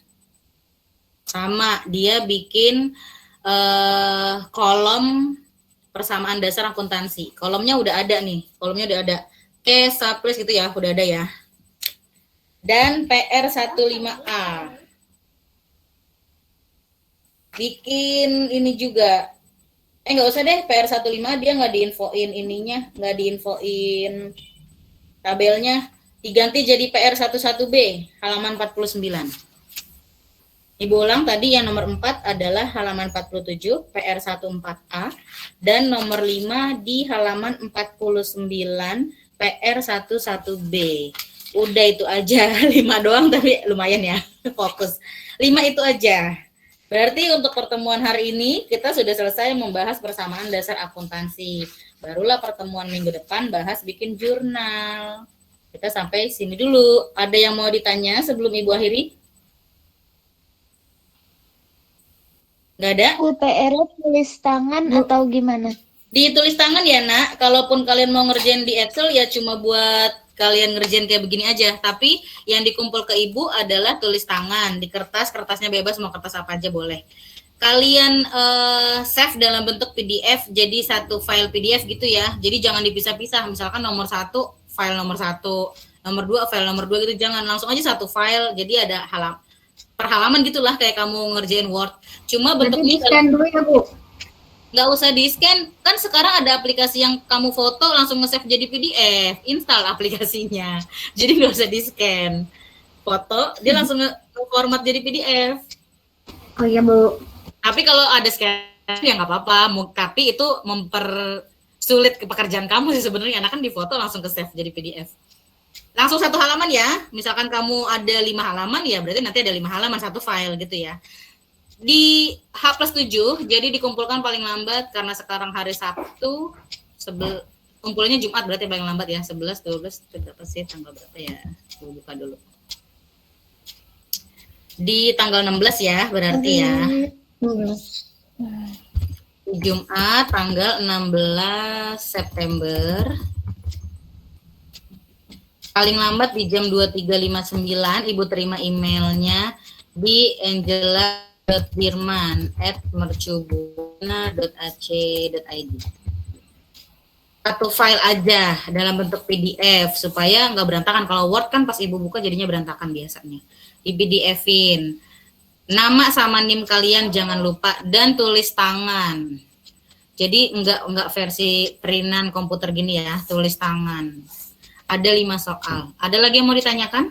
Sama, dia bikin kolom persamaan dasar akuntansi. Kolomnya udah ada nih, Cash surplus gitu ya, udah ada ya. Dan PR15A. bikin ini juga. Nggak usah deh, PR15 dia nggak diinfoin ininya, nggak diinfoin tabelnya. Diganti jadi PR11B, halaman 49. Ibu ulang tadi yang nomor 4 adalah halaman 47, PR14A, dan nomor 5 di halaman 49, PR11B. Udah itu aja, 5 doang tapi lumayan ya, fokus. 5 itu aja. Berarti untuk pertemuan hari ini kita sudah selesai membahas persamaan dasar akuntansi. Barulah pertemuan minggu depan bahas bikin jurnal. Kita sampai sini dulu. Ada yang mau ditanya sebelum Ibu akhiri? Nggak ada? UPR tulis tangan atau gimana? Ditulis tangan ya nak. Kalaupun kalian mau ngerjain di Excel ya cuma buat kalian ngerjain kayak begini aja. Tapi yang dikumpul ke Ibu adalah tulis tangan. Di kertas, kertasnya bebas, mau kertas apa aja boleh. Kalian save dalam bentuk PDF, jadi satu file PDF gitu ya. Jadi jangan dipisah-pisah. Misalkan nomor 1, file nomor 1, nomor 2, file nomor 2 gitu. Jangan, langsung aja satu file. Jadi ada per halaman gitulah kayak kamu ngerjain Word. Cuma bentuknya Di-scan dulu ya, Bu. nggak usah di-scan. Kan sekarang ada aplikasi yang kamu foto langsung nge-save jadi PDF. Install aplikasinya. Jadi nggak usah di-scan. Foto, dia langsung nge-format jadi PDF. Oh iya, Bu. Tapi kalau ada scan ya nggak apa-apa. Tapi itu mempersulit pekerjaan kamu sih sebenarnya. Karena kan di foto langsung ke-save jadi PDF. Langsung satu halaman ya. Misalkan kamu ada 5 halaman ya berarti nanti ada 5 halaman satu file gitu ya. Di H+7 jadi dikumpulkan paling lambat karena sekarang hari Sabtu. Kumpulnya Jumat berarti paling lambat ya. 11, 12, berapa sih tanggal berapa ya? Aku buka dulu. Di tanggal 16 ya berarti ya. Jumat tanggal 16 September. Paling lambat di jam 23.59 Ibu terima emailnya di angela.birman@mercubuana.ac.id. Satu file aja dalam bentuk PDF supaya nggak berantakan. Kalau Word kan pas Ibu buka jadinya berantakan biasanya. Di PDF-in. Nama sama NIM kalian jangan lupa dan tulis tangan. Jadi enggak versi printan komputer gini ya, tulis tangan. Ada 5 soal. Ada lagi yang mau ditanyakan?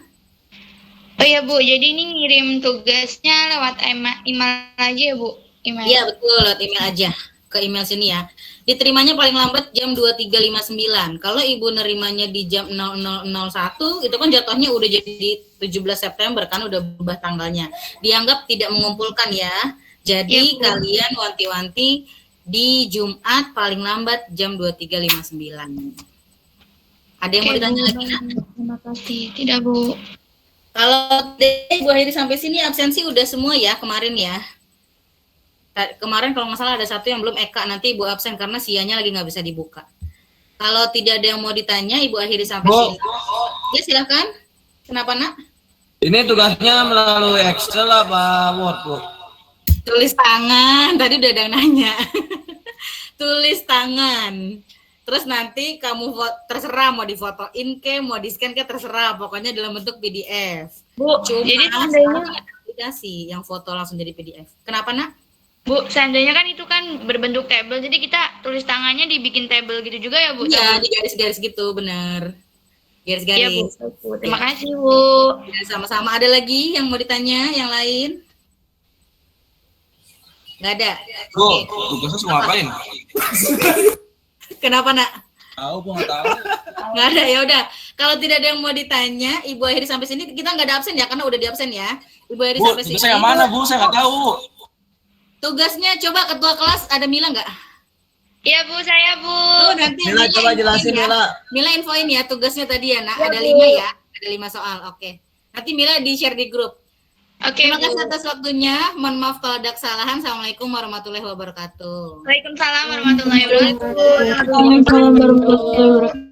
Oh iya, Bu. Jadi ini ngirim tugasnya lewat email aja ya, Bu? Email. Iya, betul. Lewat email aja. Ke email sini ya. Diterimanya paling lambat jam 23.59. Kalau Ibu nerimanya di jam 00.01, itu kan jatuhnya udah jadi 17 September, kan udah berubah tanggalnya. Dianggap tidak mengumpulkan ya. Jadi ya, kalian wanti-wanti di Jumat paling lambat jam 23.59. Ada yang mau ditanya lagi? Terima kasih. Tidak, Bu. Kalau Ibu akhiri sampai sini absensi udah semua ya kemarin ya. Kemarin kalau nggak salah ada satu yang belum Eka, nanti Ibu absen karena sianya lagi nggak bisa dibuka. Kalau tidak ada yang mau ditanya, Ibu akhiri sampai sini. Ya silakan. Kenapa nak? Ini tugasnya melalui Excel apa Word, Bu? Tulis tangan. Tadi udah ada yang nanya. Tulis tangan. Terus nanti kamu terserah mau difotoin ke, mau di-scan ke, terserah. Pokoknya dalam bentuk PDF. Bu, cuma jadi seandainya aplikasi yang foto langsung jadi PDF. Kenapa nak? Bu, seandainya kan itu kan berbentuk tabel, jadi kita tulis tangannya dibikin tabel gitu juga ya, Bu? Iya, di garis-garis gitu, bener. Garis-garis. Iya, Bu. Terima kasih, Bu. Ya, sama-sama. Ada lagi yang mau ditanya, yang lain? Nggak ada? Bu, tugasnya semua ngapain? Kenapa nak? Tahu, Bu, nggak tahu. Nggak ada, ya udah. Kalau tidak ada yang mau ditanya, Ibu akhiri sampai sini. Kita nggak ada absen ya, karena udah di absen ya. Ibu akhiri Bu, sampai sini. tugasnya yang mana, Bu? Saya nggak tahu. Tugasnya coba ketua kelas ada Mila nggak? Iya, Bu, saya, Bu. Nanti Mila, coba jelasin, ya. Mila. Mila infoin ya tugasnya tadi ya, nak. Ada 5 ya. Ada 5 soal. Oke. Nanti Mila di-share di grup. Oke, Terima Bu. kasih atas waktunya. Mohon maaf kalau ada kesalahan. Assalamualaikum warahmatullahi wabarakatuh. Waalaikumsalam warahmatullahi wabarakatuh. Waalaikumsalam warahmatullahi wabarakatuh.